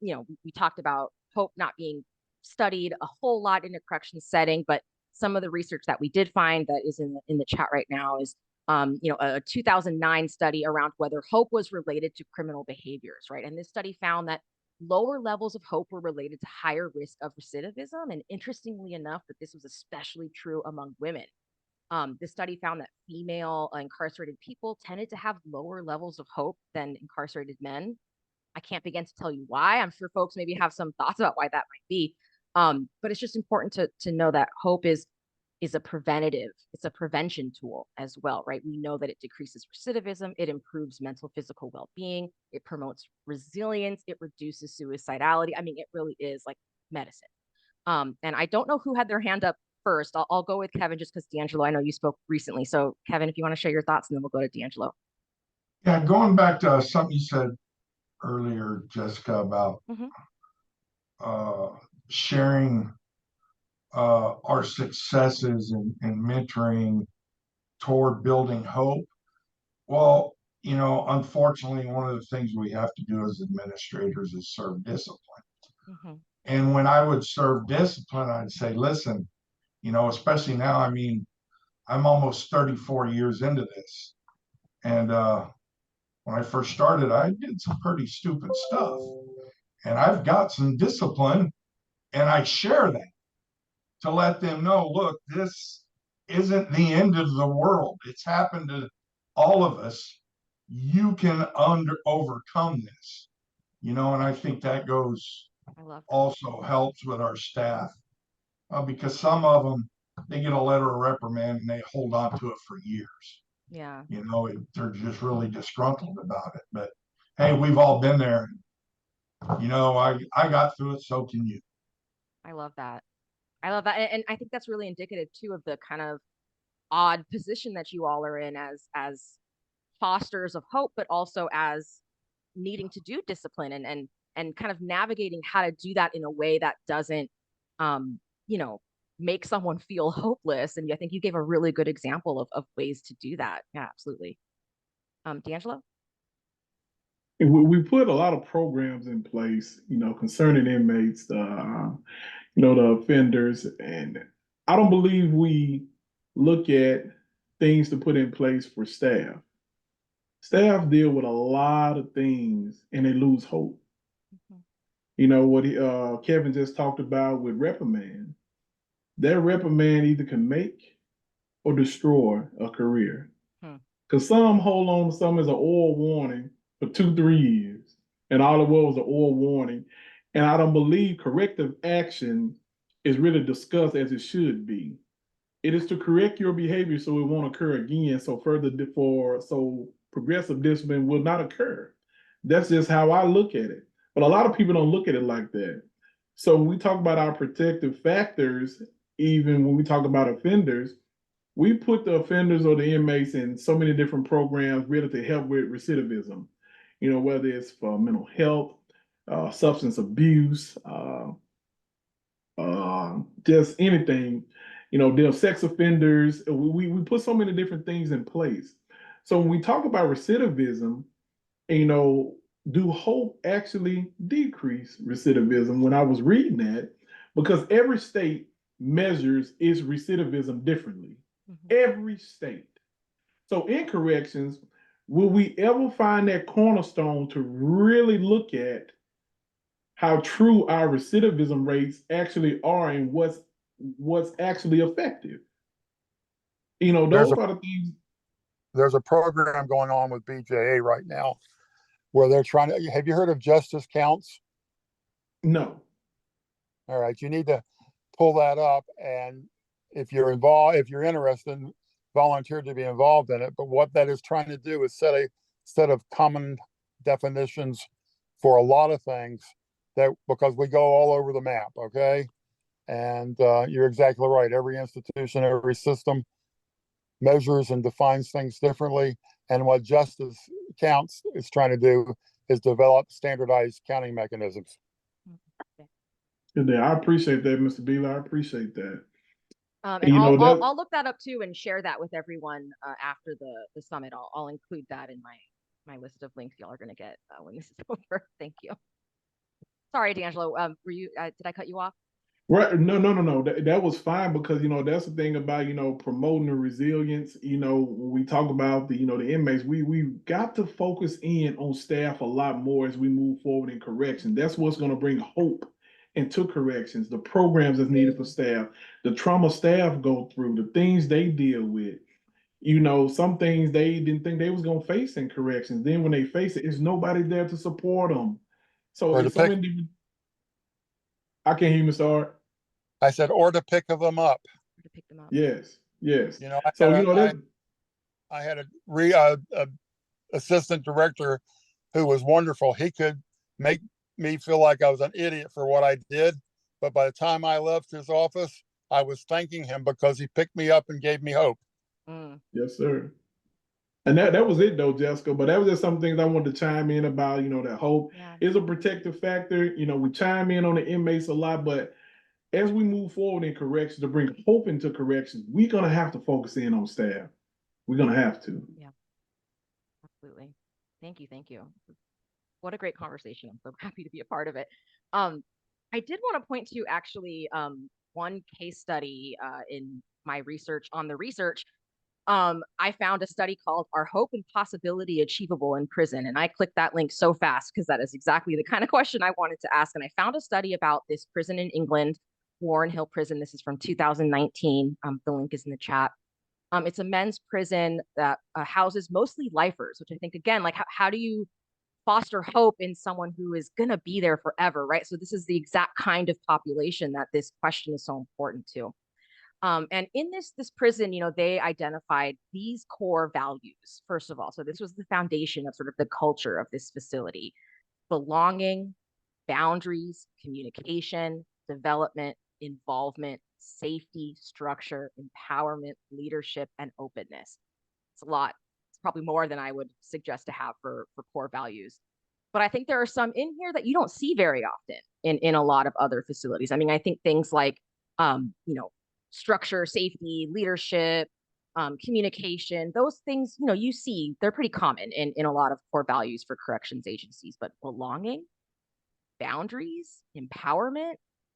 we talked about hope not being studied a whole lot in a corrections setting, but some of the research that we did find that is in the chat right now is a 2009 study around whether hope was related to criminal behaviors, right? And this study found that lower levels of hope were related to higher risk of recidivism. And interestingly enough, that this was especially true among women. The study found that female incarcerated people tended to have lower levels of hope than incarcerated men. I can't begin to tell you why. I'm sure folks maybe have some thoughts about why that might be. But it's just important to know that hope is a preventative, it's a prevention tool as well, right? We know that it decreases recidivism, it improves mental, physical well-being, it promotes resilience, it reduces suicidality. I mean, it really is like medicine. And I don't know who had their hand up first. I'll go with Kevin just because D'Angelo, I know you spoke recently. So Kevin, if you want to share your thoughts, and then we'll go to D'Angelo. Yeah, going back to something you said earlier, Jessica, about sharing our successes and mentoring toward building hope. Well, unfortunately, one of the things we have to do as administrators is serve discipline. And when I would serve discipline, I'd say, listen, especially now, I mean, I'm almost 34 years into this. And when I first started, I did some pretty stupid stuff. And I've got some discipline, and I share that to let them know, look, this isn't the end of the world. It's happened to all of us. you can overcome this, you know, and I think that goes I love that. also helps with our staff, because some of them, they get a letter of reprimand and they hold on to it for years. Yeah, You know, they're just really disgruntled about it. But hey, we've all been there. You know, I got through it, so can you. I love that. I love that. And I think that's really indicative too of the kind of odd position that you all are in as fosters of hope, but also as needing to do discipline and kind of navigating how to do that in a way that doesn't um, you know, make someone feel hopeless. And I think you gave a really good example of ways to do that. Yeah, absolutely. D'Angelo? And we put a lot of programs in place, you know, concerning inmates, you know, the offenders, and I don't believe we look at things to put in place for staff. Staff deal with a lot of things and they lose hope. Mm-hmm. You know what Kevin just talked about with reprimand. That reprimand either can make or destroy a career. Hmm. Because some hold on to some as an oral warning for 2-3 years, and all it was an oral warning. And I don't believe corrective action is really discussed as it should be. It is to correct your behavior so it won't occur again. So progressive discipline will not occur. That's just how I look at it. But a lot of people don't look at it like that. So when we talk about our protective factors, even when we talk about offenders, we put the offenders or the inmates in so many different programs really to help with recidivism. You know, whether it's for mental health, substance abuse, just anything. You know, they're sex offenders. We put so many different things in place. So when we talk about recidivism, you know, do hope actually decrease recidivism? When I was reading that, because every state measures its recidivism differently. Mm-hmm. Every state. So in corrections, will we ever find that cornerstone to really look at how true our recidivism rates actually are and what's actually effective? You know, There's those a are the things. there's a program going on with BJA right now where they're trying to. Have you heard of Justice Counts? No. All right, you need to pull that up, and if you're involved, if you're interested, volunteer to be involved in it. But what that is trying to do is set a set of common definitions for a lot of things that because we go all over the map, okay? And you're exactly right. Every institution, every system measures and defines things differently. And what Justice Counts is trying to do is develop standardized counting mechanisms. I appreciate that, Mr. Beeler. I appreciate that. And you know that I'll look that up too and share that with everyone after the summit. I'll include that in my list of links y'all are going to get when this is over. Thank you. Sorry, D'Angelo. Were you did I cut you off? right? No. That was fine because you know that's the thing about you know promoting the resilience. You know when we talk about the you know the inmates, we got to focus in on staff a lot more as we move forward in correction. That's what's going to bring hope into corrections. The programs that's needed for staff, the trauma staff go through, the things they deal with. You know, some things they didn't think they was gonna face in corrections. Then when they face it, it's nobody there to support them. So Or to it's so pick, many different. I can't hear you, Mr. Art. I said, or to pick them up. To pick them up. Yes, yes. You know, So you know that I had a assistant director who was wonderful. He could make me feel like I was an idiot for what I did, but by the time I left his office, I was thanking him because he picked me up and gave me hope. Mm. yes, sir. And that was it though, Jessica. But that was just some things I wanted to chime in about. You know, that hope Yeah. is a protective factor. You know, we chime in on the inmates a lot, but as we move forward in corrections to bring hope into corrections, we're gonna have to focus in on staff. We're gonna have to. Yeah. Absolutely. Thank you. Thank you. What a great conversation. I'm so happy to be a part of it. I did want to point to actually one case study in my research on the research. I found a study called Are Hope and Possibility Achievable in Prison? And I clicked that link so fast because that is exactly the kind of question I wanted to ask. And I found a study about this prison in England, Warren Hill Prison. This is from 2019. The link is in the chat. It's a men's prison that houses mostly lifers, which I think, again, like how do you foster hope in someone who is going to be there forever, right? So this is the exact kind of population that this question is so important to. And in this prison, they identified these core values, first of all. So this was the foundation of sort of the culture of this facility: belonging, boundaries, communication, development, involvement, safety, structure, empowerment, leadership, and openness. It's a lot. It's probably more than I would suggest to have for core values. But I think there are some in here that you don't see very often in a lot of other facilities. I mean, I think things like, structure, safety, leadership, communication, those things, you see, they're pretty common in a lot of core values for corrections agencies. But belonging, boundaries, empowerment,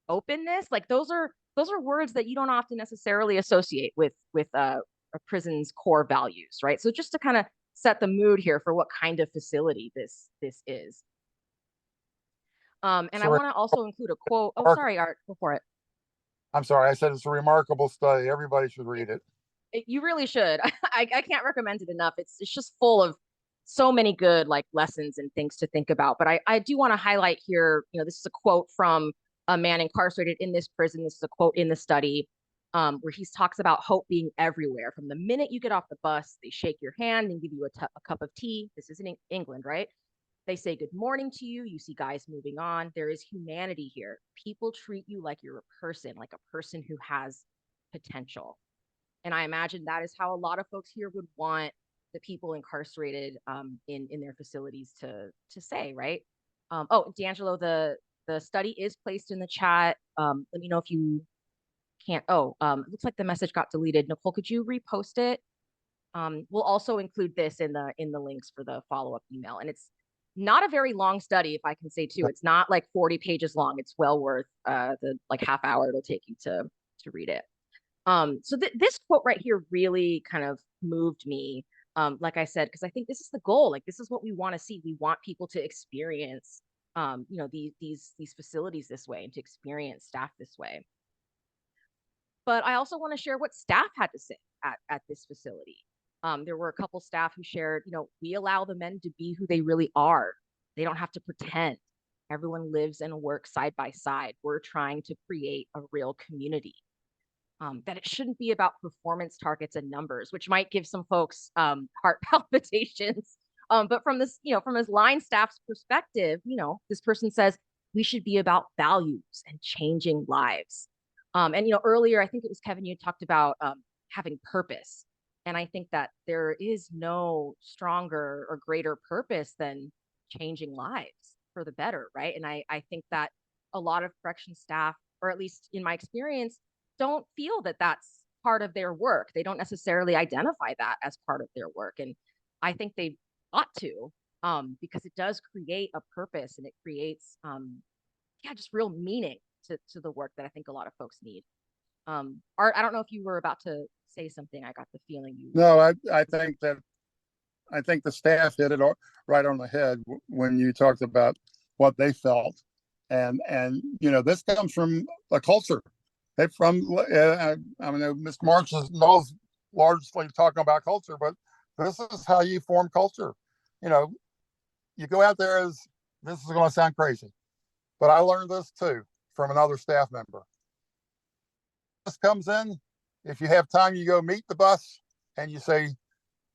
openness, like those are words that you don't often necessarily associate with a prison's core values, right? So just to kind of set the mood here for what kind of facility this is. And I want to also include a quote. Oh, sorry, Art, go for it. I'm sorry, I said it's a remarkable study. Everybody should read it. You really should. I can't recommend it enough. It's just full of so many good like lessons and things to think about. But I do want to highlight here, this is a quote from a man incarcerated in this prison. This is a quote in the study where he talks about hope being everywhere. From the minute you get off the bus, they shake your hand and give you a cup of tea. This is in England, right? They say good morning to you. You see guys moving on. There is humanity here. People treat you like you're a person who has potential. And I imagine that is how a lot of folks here would want the people incarcerated in their facilities to say, right? Oh, D'Angelo, the study is placed in the chat. Let me know if you can't. Oh, it looks like the message got deleted. Nicole, could you repost it? We'll also include this in the links for the follow-up email. And it's not a very long study, if I can say too. It's not like 40 pages long. It's well worth the like half hour it'll take you to read it. So this quote right here really kind of moved me. Like I said, because I think this is the goal. Like this is what we want to see. We want people to experience, these facilities this way and to experience staff this way. But I also want to share what staff had to say at this facility. There were a couple staff who shared, we allow the men to be who they really are. They don't have to pretend. Everyone lives and works side by side. We're trying to create a real community. That it shouldn't be about performance targets and numbers, which might give some folks heart palpitations. But from this, from his line staff's perspective, this person says we should be about values and changing lives. And earlier, I think it was Kevin, you talked about having purpose. And I think that there is no stronger or greater purpose than changing lives for the better, right? And I think that a lot of correction staff, or at least in my experience, don't feel that that's part of their work. They don't necessarily identify that as part of their work. And I think they ought to, because it does create a purpose and it creates, just real meaning to the work that I think a lot of folks need. Art, I don't know if you were about to say something. I got the feeling you. No, I think the staff hit it right on the head when you talked about what they felt, and this comes from a culture. I mean, Mr. March is largely talking about culture, but this is how you form culture. You go out there as, this is going to sound crazy, but I learned this too from another staff member. This comes in, if you have time, you go meet the bus and you say,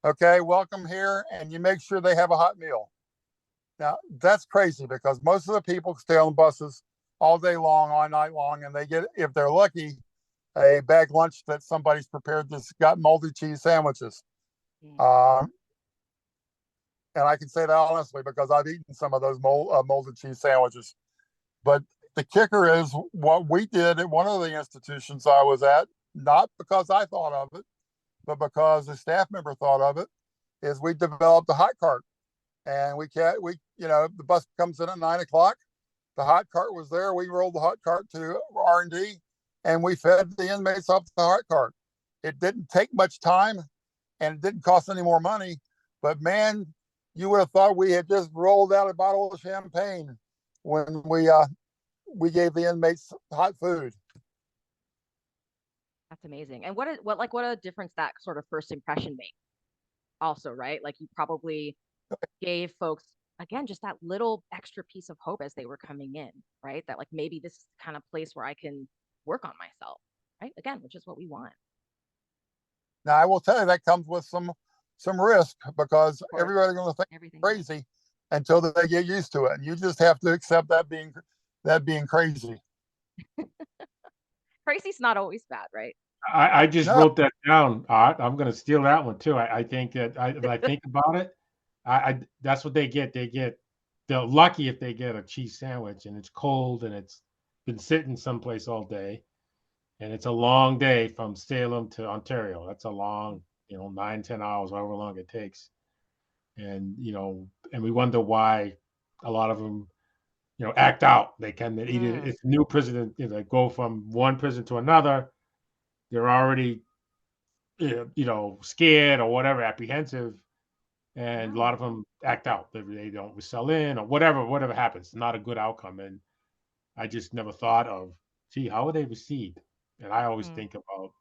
okay, welcome here, and you make sure they have a hot meal. Now, that's crazy because most of the people stay on buses all day long, all night long, and they get, if they're lucky, a bag lunch that somebody's prepared that's got moldy cheese sandwiches. And I can say that honestly because I've eaten some of those molded cheese sandwiches. But the kicker is what we did at one of the institutions I was at, not because I thought of it, but because a staff member thought of it, is we developed a hot cart. And the bus comes in at 9 o'clock. The hot cart was there. We rolled the hot cart to R&D and we fed the inmates off the hot cart. It didn't take much time and it didn't cost any more money, but man, you would have thought we had just rolled out a bottle of champagne when we gave the inmates hot food. That's amazing. And what a difference that sort of first impression makes also, right? Like you probably gave folks again just that little extra piece of hope as they were coming in, right? That like maybe this is the kind of place where I can work on myself, right? Again, which is what we want. Now, I will tell you that comes with some risk because Of course, everybody's going to think everything. crazy until they get used to it, and you just have to accept that being crazy. Crazy's not always bad, right? I just No, wrote that down, Art. I'm gonna steal that one too. I think that if I think about it, I that's what they get. They're lucky if they get a cheese sandwich and it's cold and it's been sitting someplace all day and it's a long day from Salem to Ontario. That's a long, 9, 10 hours, however long it takes. And and we wonder why a lot of them, act out. They can either Mm, it's new prison, they go from one prison to another. They're already scared or whatever, apprehensive, and a yeah. lot of them act out. They don't sell in or whatever happens. Not a good outcome. And I just never thought of, gee, how are they received? And I always Mm, think about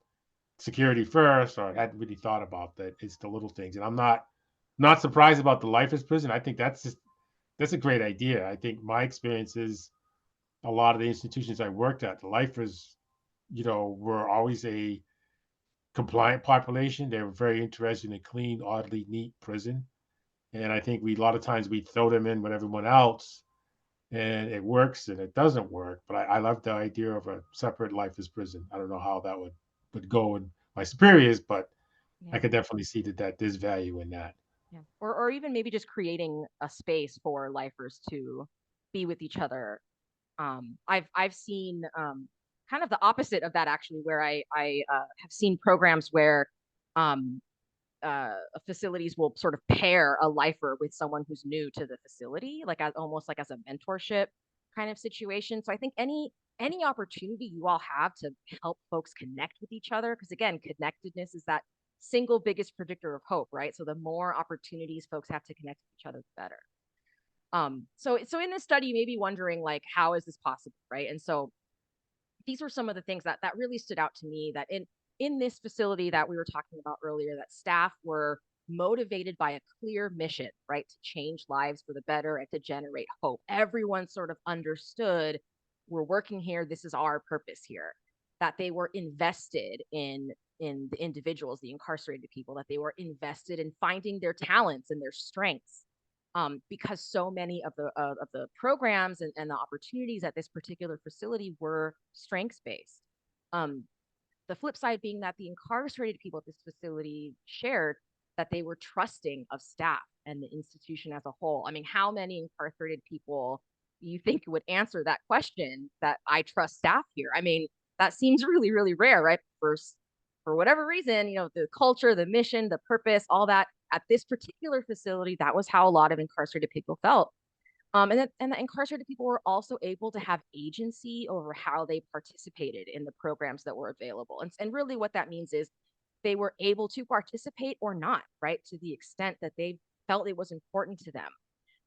security first, or I hadn't really thought about that. It's the little things, and I'm not surprised about the life as prison. I think that's a great idea. I think my experience is a lot of the institutions I worked at, the lifers, were always a compliant population. They were very interested in a clean, orderly, neat prison. And I think a lot of times we throw them in with everyone else and it works and it doesn't work. But I love the idea of a separate life as prison. I don't know how that would go in my superiors, but I yeah. could definitely see that there's value in that. Yeah. Or even maybe just creating a space for lifers to be with each other. I've seen kind of the opposite of that actually, where I have seen programs where um, facilities will sort of pair a lifer with someone who's new to the facility, like as almost like as a mentorship kind of situation. So I think any opportunity you all have to help folks connect with each other, because again, connectedness is that single biggest predictor of hope, right? So the more opportunities folks have to connect with each other, the better. So in this study, you may be wondering like, how is this possible, right? And so these were some of the things that really stood out to me, that in this facility that we were talking about earlier, that staff were motivated by a clear mission, right, to change lives for the better and to generate hope. Everyone sort of understood, we're working here, this is our purpose here. That they were invested in the individuals, the incarcerated people, that they were invested in finding their talents and their strengths, because so many of the programs and the opportunities at this particular facility were strengths based. Um, the flip side being that the incarcerated people at this facility shared that they were trusting of staff and the institution as a whole. I mean, how many incarcerated people you think would answer that question, that I trust staff here? I mean, that seems really, really rare, right? For whatever reason, the culture, the mission, the purpose, all that at this particular facility, that was how a lot of incarcerated people felt. And the incarcerated people were also able to have agency over how they participated in the programs that were available. And really what that means is they were able to participate or not, right? To the extent that they felt it was important to them.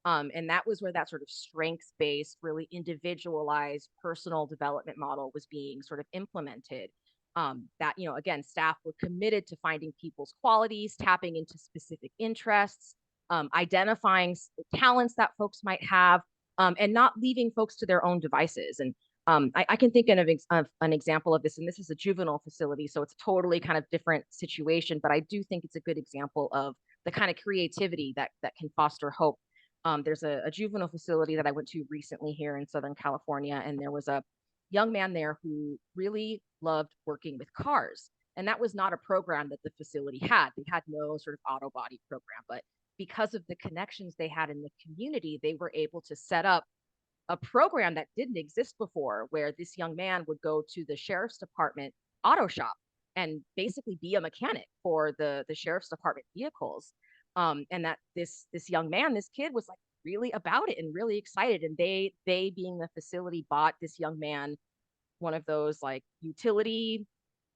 And that was where that sort of strengths based, really individualized personal development model was being sort of implemented. That, again, staff were committed to finding people's qualities, tapping into specific interests, identifying talents that folks might have, and not leaving folks to their own devices. And I can think of an example of this, and this is a juvenile facility, so it's a totally kind of different situation, but I do think it's a good example of the kind of creativity that can foster hope. There's a juvenile facility that I went to recently here in Southern California, and there was a young man there who really loved working with cars. And that was not a program that the facility had. They had no sort of auto body program, but because of the connections they had in the community, they were able to set up a program that didn't exist before, where this young man would go to the sheriff's department auto shop and basically be a mechanic for the sheriff's department vehicles. And that this young man, this kid, was like really about it and really excited. And they being the facility, bought this young man one of those like utility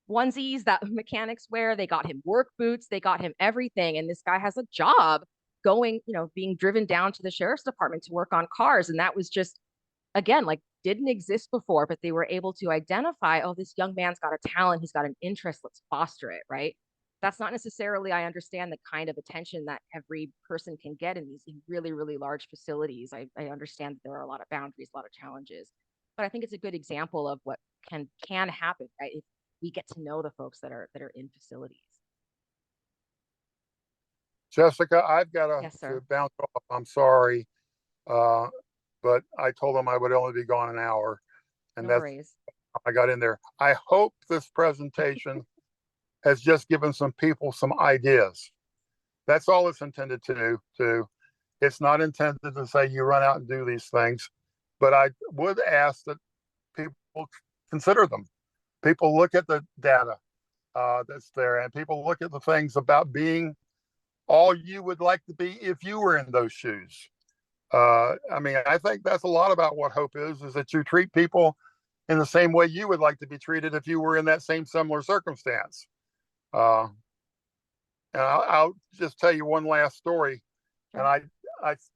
onesies that mechanics wear. They got him work boots, they got him everything. And this guy has a job going, being driven down to the sheriff's department to work on cars. And that was just, again, like didn't exist before, but they were able to identify, oh, this young man's got a talent, he's got an interest, let's foster it, right? That's not necessarily, I understand, the kind of attention that every person can get in these really, really large facilities. I understand that there are a lot of boundaries, a lot of challenges, but I think it's a good example of what can happen, right? If we get to know the folks that are in facilities. Jessica, I've got Yes, to sir. bounce off. I'm sorry. But I told them I would only be gone an hour, and No that's worries. how I got in there. I hope this presentation has just given some people some ideas. That's all it's intended to do. It's not intended to say you run out and do these things, but I would ask that people consider them. People look at the data that's there, and people look at the things about being all you would like to be if you were in those shoes. I mean, I think that's a lot about what hope is that you treat people in the same way you would like to be treated if you were in that same similar circumstance. Uh, and I'll just tell you one last story, and I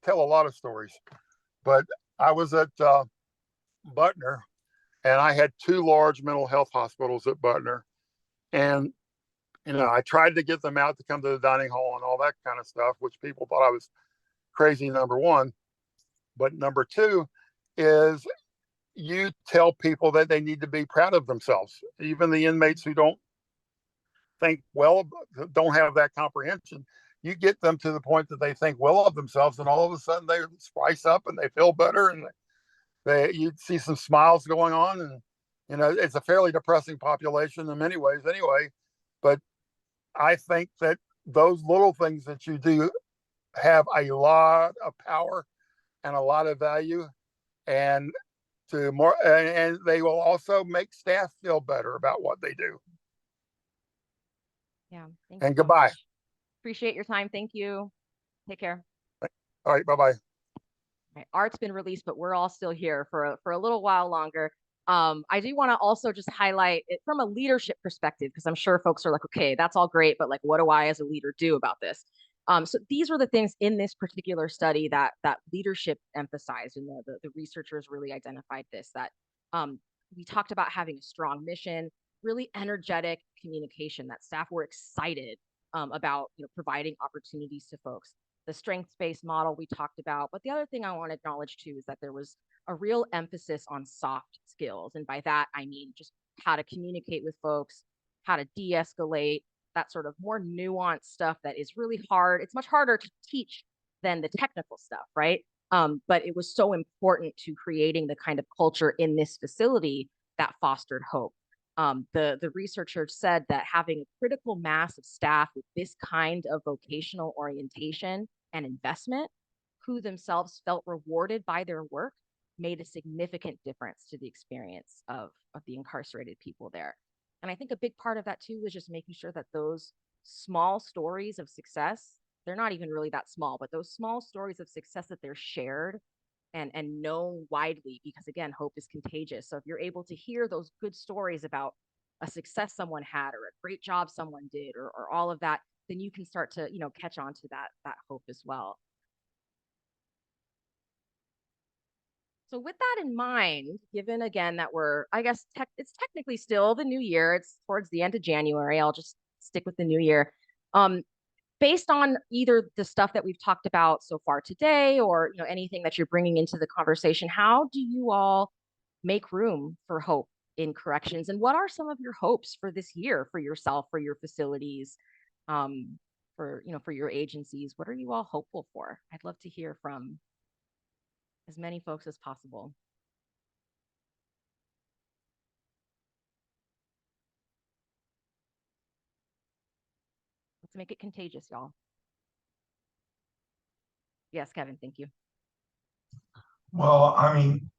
tell a lot of stories, but I was at Butner, and I had two large mental health hospitals at Butner, and I tried to get them out to come to the dining hall and all that kind of stuff, which people thought I was crazy, number one. But number two is you tell people that they need to be proud of themselves, even the inmates who don't think well, don't have that comprehension. You get them to the point that they think well of themselves, and all of a sudden they spice up and they feel better, and you see some smiles going on, and it's a fairly depressing population in many ways anyway. But I think that those little things that you do have a lot of power and a lot of value, and and they will also make staff feel better about what they do. Yeah. Thank And you so goodbye. much. Appreciate your time. Thank you. Take care. All right, bye-bye. Right. Art's been released, but we're all still here for a little while longer. I do want to also just highlight it from a leadership perspective, because I'm sure folks are like, okay, that's all great, but like, what do I as a leader do about this? So these were the things in this particular study that leadership emphasized, and the researchers really identified this, that we talked about having a strong mission, really energetic communication, that staff were excited about providing opportunities to folks. The strengths-based model we talked about. But the other thing I want to acknowledge too is that there was a real emphasis on soft skills. And by that, I mean just how to communicate with folks, how to de-escalate, that sort of more nuanced stuff that is really hard. It's much harder to teach than the technical stuff, right? But it was so important to creating the kind of culture in this facility that fostered hope. The researchers said that having a critical mass of staff with this kind of vocational orientation and investment, who themselves felt rewarded by their work, made a significant difference to the experience of the incarcerated people there. And I think a big part of that too was just making sure that those small stories of success, they're not even really that small, but those small stories of success that they're shared and known widely, because again, hope is contagious. So if you're able to hear those good stories about a success someone had or a great job someone did, or all of that, then you can start to catch on to that hope as well. So with that in mind, given again that we're, I guess it's technically still the new year, it's towards the end of January, I'll just stick with the new year. Based on either the stuff that we've talked about so far today, or anything that you're bringing into the conversation, how do you all make room for hope in corrections, and what are some of your hopes for this year, for yourself, for your facilities, for your agencies? What are you all hopeful for? I'd love to hear from as many folks as possible. Let's make it contagious, y'all. Yes, Kevin, thank you. Well, I mean,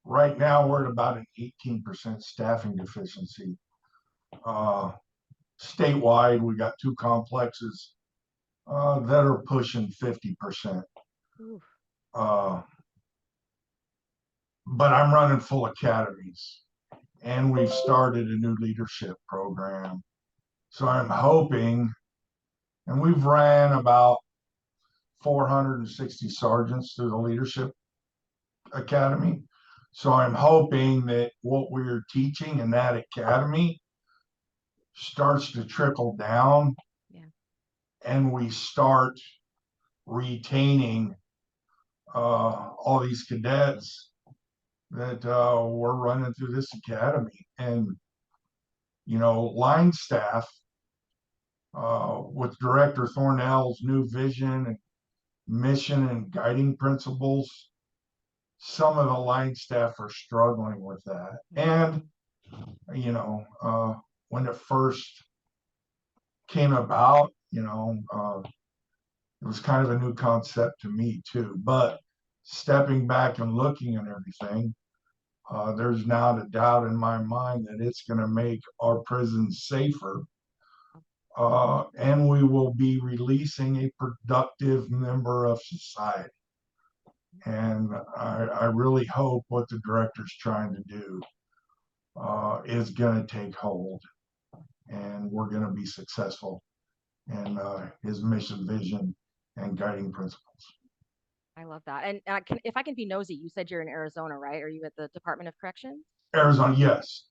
right now we're at about an 18% staffing deficiency. Statewide, we got two complexes that are pushing 50%. But I'm running full academies, and we've started a new leadership program. So I'm hoping, and we've ran about 460 sergeants through the leadership academy. So I'm hoping that what we're teaching in that academy starts to trickle down. Yeah. And we start retaining all these cadets that we're running through this academy. And, line staff, with Director Thornell's new vision and mission and guiding principles, some of the line staff are struggling with that. And, when it first came about, it was kind of a new concept to me too. But stepping back and looking at everything, there's not a doubt in my mind that it's going to make our prisons safer. And we will be releasing a productive member of society. And I really hope what the director's trying to do is going to take hold, and we're going to be successful in his mission, vision, and guiding principles. I love that. And if I can be nosy, you said you're in Arizona, right? Are you at the Department of Corrections? Arizona, yes.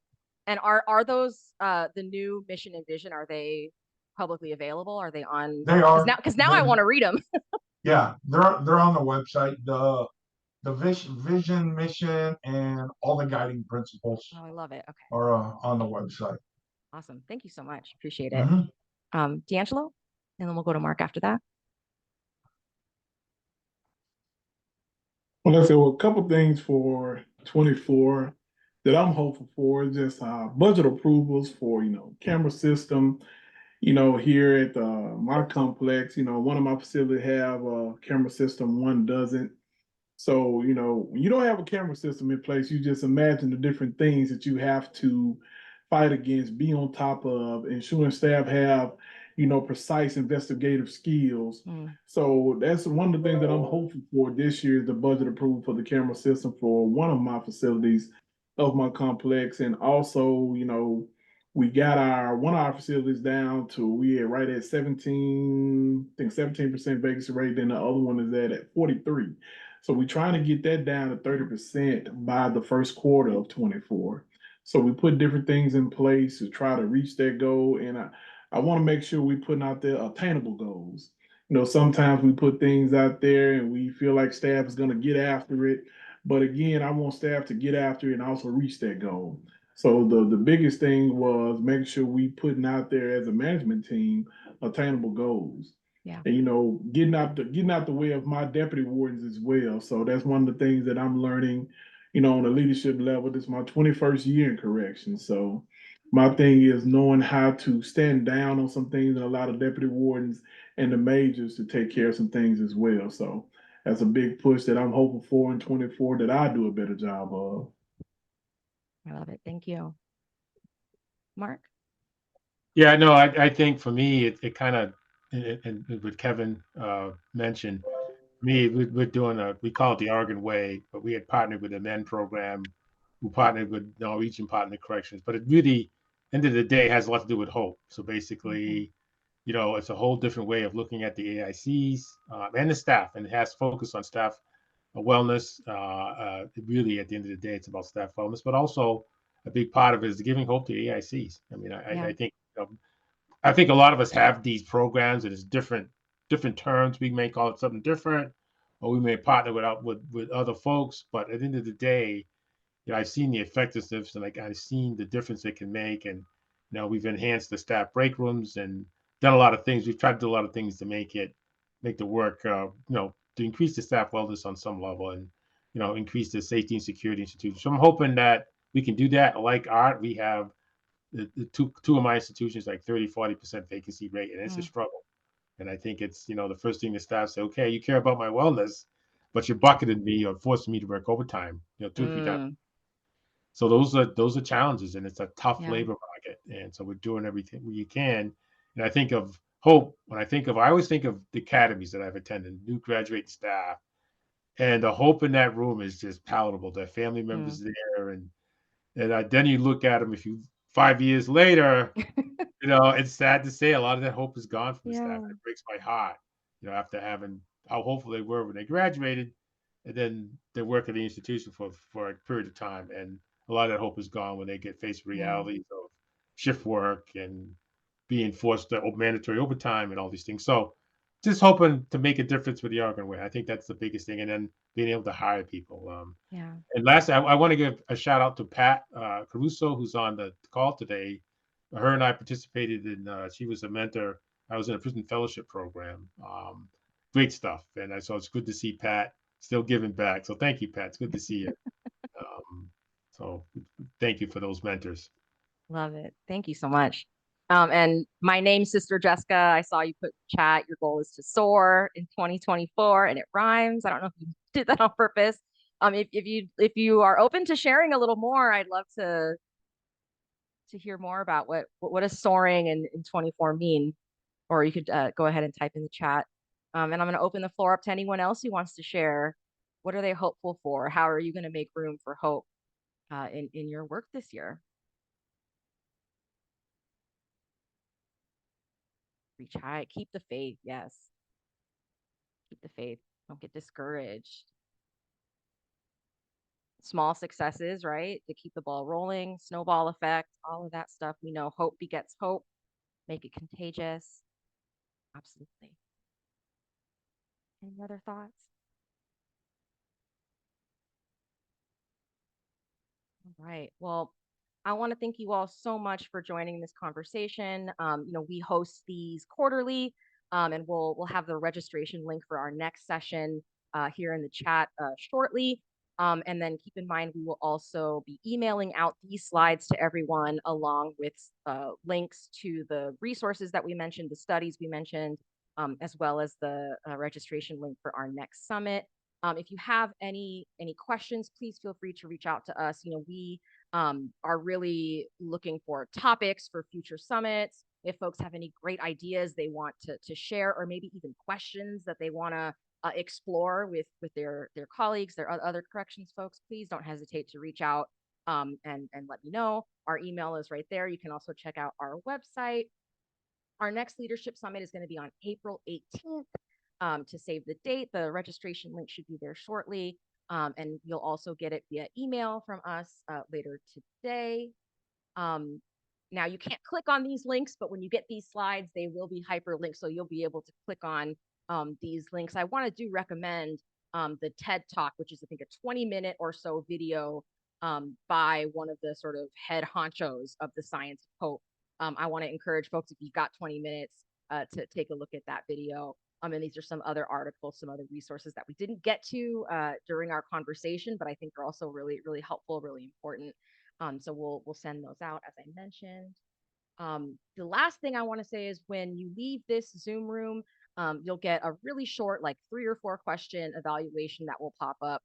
And are those the new mission and vision? Are they publicly available? Are they on? They are. Because now I want to read them. Yeah, they're on the website. The vision, mission, and all the guiding principles Oh, I love it. Okay. are on the website. Awesome. Thank you so much. Appreciate it. Mm-hmm. D'Angelo, and then we'll go to Mark after that. Well, let's say a couple things for 24 that I'm hopeful for is just budget approvals for, camera system, here at my complex, one of my facilities have a camera system, one doesn't. So, when you don't have a camera system in place, you just imagine the different things that you have to fight against, be on top of, ensuring staff have, precise investigative skills. So that's one of the things that I'm hopeful for this year is the budget approval for the camera system for one of my facilities of my complex. And also, we got one of our facilities down to we're right at 17, I think 17% vacancy rate. Then the other one is at 43. So we're trying to get that down to 30% by the first quarter of 24. So we put different things in place to try to reach that goal. And I want to make sure we're putting out there attainable goals. Sometimes we put things out there and we feel like staff is going to get after it. But again, I want staff to get after it and also reach that goal. So the biggest thing was making sure we putting out there as a management team attainable goals. Yeah. And getting out the way of my deputy wardens as well. So that's one of the things that I'm learning, on a leadership level. This is my 21st year in corrections. So my thing is knowing how to stand down on some things and allow the deputy wardens and the majors to take care of some things as well. So that's a big push that I'm hoping for in 24 that I do a better job of. I love it. Thank you. Mark? Yeah, no, I think for me, it kind of, and what Kevin mentioned, me, we're doing we call it the Oregon Way, but we had partnered with the MEN program, who partnered with Norwegian Partner Corrections. But it really, end of the day, has a lot to do with hope. So basically, it's a whole different way of looking at the AICs and the staff, and it has focus on staff wellness. Really, at the end of the day, it's about staff wellness, but also a big part of it is giving hope to AICs. I mean, I think I think a lot of us have these programs, and it's different terms. We may call it something different, or we may partner with other folks. But at the end of the day, I've seen the effectiveness, and I've seen the difference it can make. And we've enhanced the staff break rooms and done a lot of things. We've tried to do a lot of things to make the work, to increase the staff wellness on some level, and increase the safety and security institutions. So I'm hoping that we can do that. Like Art, we have the two of my institutions like 30-40% vacancy rate, and it's a struggle. And I think it's the first thing the staff say, okay, you care about my wellness, but you're bucketing me or forcing me to work overtime, 2 or 3 times. So those are challenges, and it's a tough labor market. And so we're doing everything we can. And I think of hope when I always think of the academies that I've attended, new graduate staff, and the hope in that room is just palatable. Their family members there, and then you look at them. If you 5 years later, it's sad to say a lot of that hope is gone from the staff. It breaks my heart, after having how hopeful they were when they graduated, and then they work at the institution for a period of time, and a lot of that hope is gone when they get faced with realities of shift work and being forced to mandatory overtime and all these things. So just hoping to make a difference with the Oregon way. I think that's the biggest thing, and then being able to hire people. Yeah. And lastly, I want to give a shout out to Pat Caruso, who's on the call today. Her and I participated in. She was a mentor. I was in a prison fellowship program. Great stuff, and so it's good to see Pat still giving back. So thank you, Pat. It's good to see you. So thank you for those mentors. Love it. Thank you so much. And my name, Sister Jessica. I saw you put chat. Your goal is to soar in 2024, and it rhymes. I don't know if you did that on purpose. If you are open to sharing a little more, I'd love to hear more about what does soaring in 24 mean, or you could go ahead and type in the chat. And I'm going to open the floor up to anyone else who wants to share. What are they hopeful for? How are you going to make room for hope in your work this year? Reach high, keep the faith. Yes, keep the faith. Don't get discouraged. Small successes, right? To keep the ball rolling, snowball effect, all of that stuff. We know hope begets hope. Make it contagious. Absolutely. Any other thoughts? All right. Well, I want to thank you all so much for joining this conversation. We host these quarterly, and we'll have the registration link for our next session here in the chat shortly. And then keep in mind, we will also be emailing out these slides to everyone along with links to the resources that we mentioned, the studies we mentioned, as well as the registration link for our next summit. If you have any questions, please feel free to reach out to us. We are really looking for topics for future summits. If folks have any great ideas they want to share, or maybe even questions that they want to explore with their colleagues, their other corrections folks, please don't hesitate to reach out and let me know. Our email is right there. You can also check out our website. Our next leadership summit is going to be on April 18th. To save the date, the registration link should be there shortly. And you'll also get it via email from us later today. Now you can't click on these links, but when you get these slides, they will be hyperlinked. So you'll be able to click on these links. I want to recommend the TED Talk, which is I think a 20-minute or so video by one of the sort of head honchos of the science of hope. I want to encourage folks, if you've got 20 minutes, to take a look at that video. And these are some other articles, some other resources that we didn't get to during our conversation, but I think are also really, really helpful, really important. So we'll send those out, as I mentioned. The last thing I want to say is when you leave this Zoom room, you'll get a really short, like 3 or 4 question evaluation that will pop up.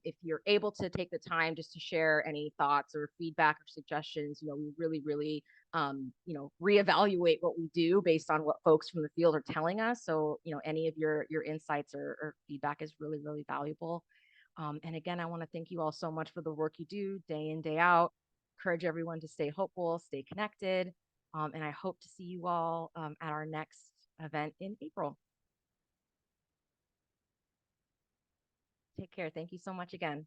If you're able to take the time just to share any thoughts or feedback or suggestions, we really, really reevaluate what we do based on what folks from the field are telling us. So, any of your insights or feedback is really, really valuable. And again, I want to thank you all so much for the work you do day in, day out. Encourage everyone to stay hopeful, stay connected. And I hope to see you all at our next event in April. Take care. Thank you so much again.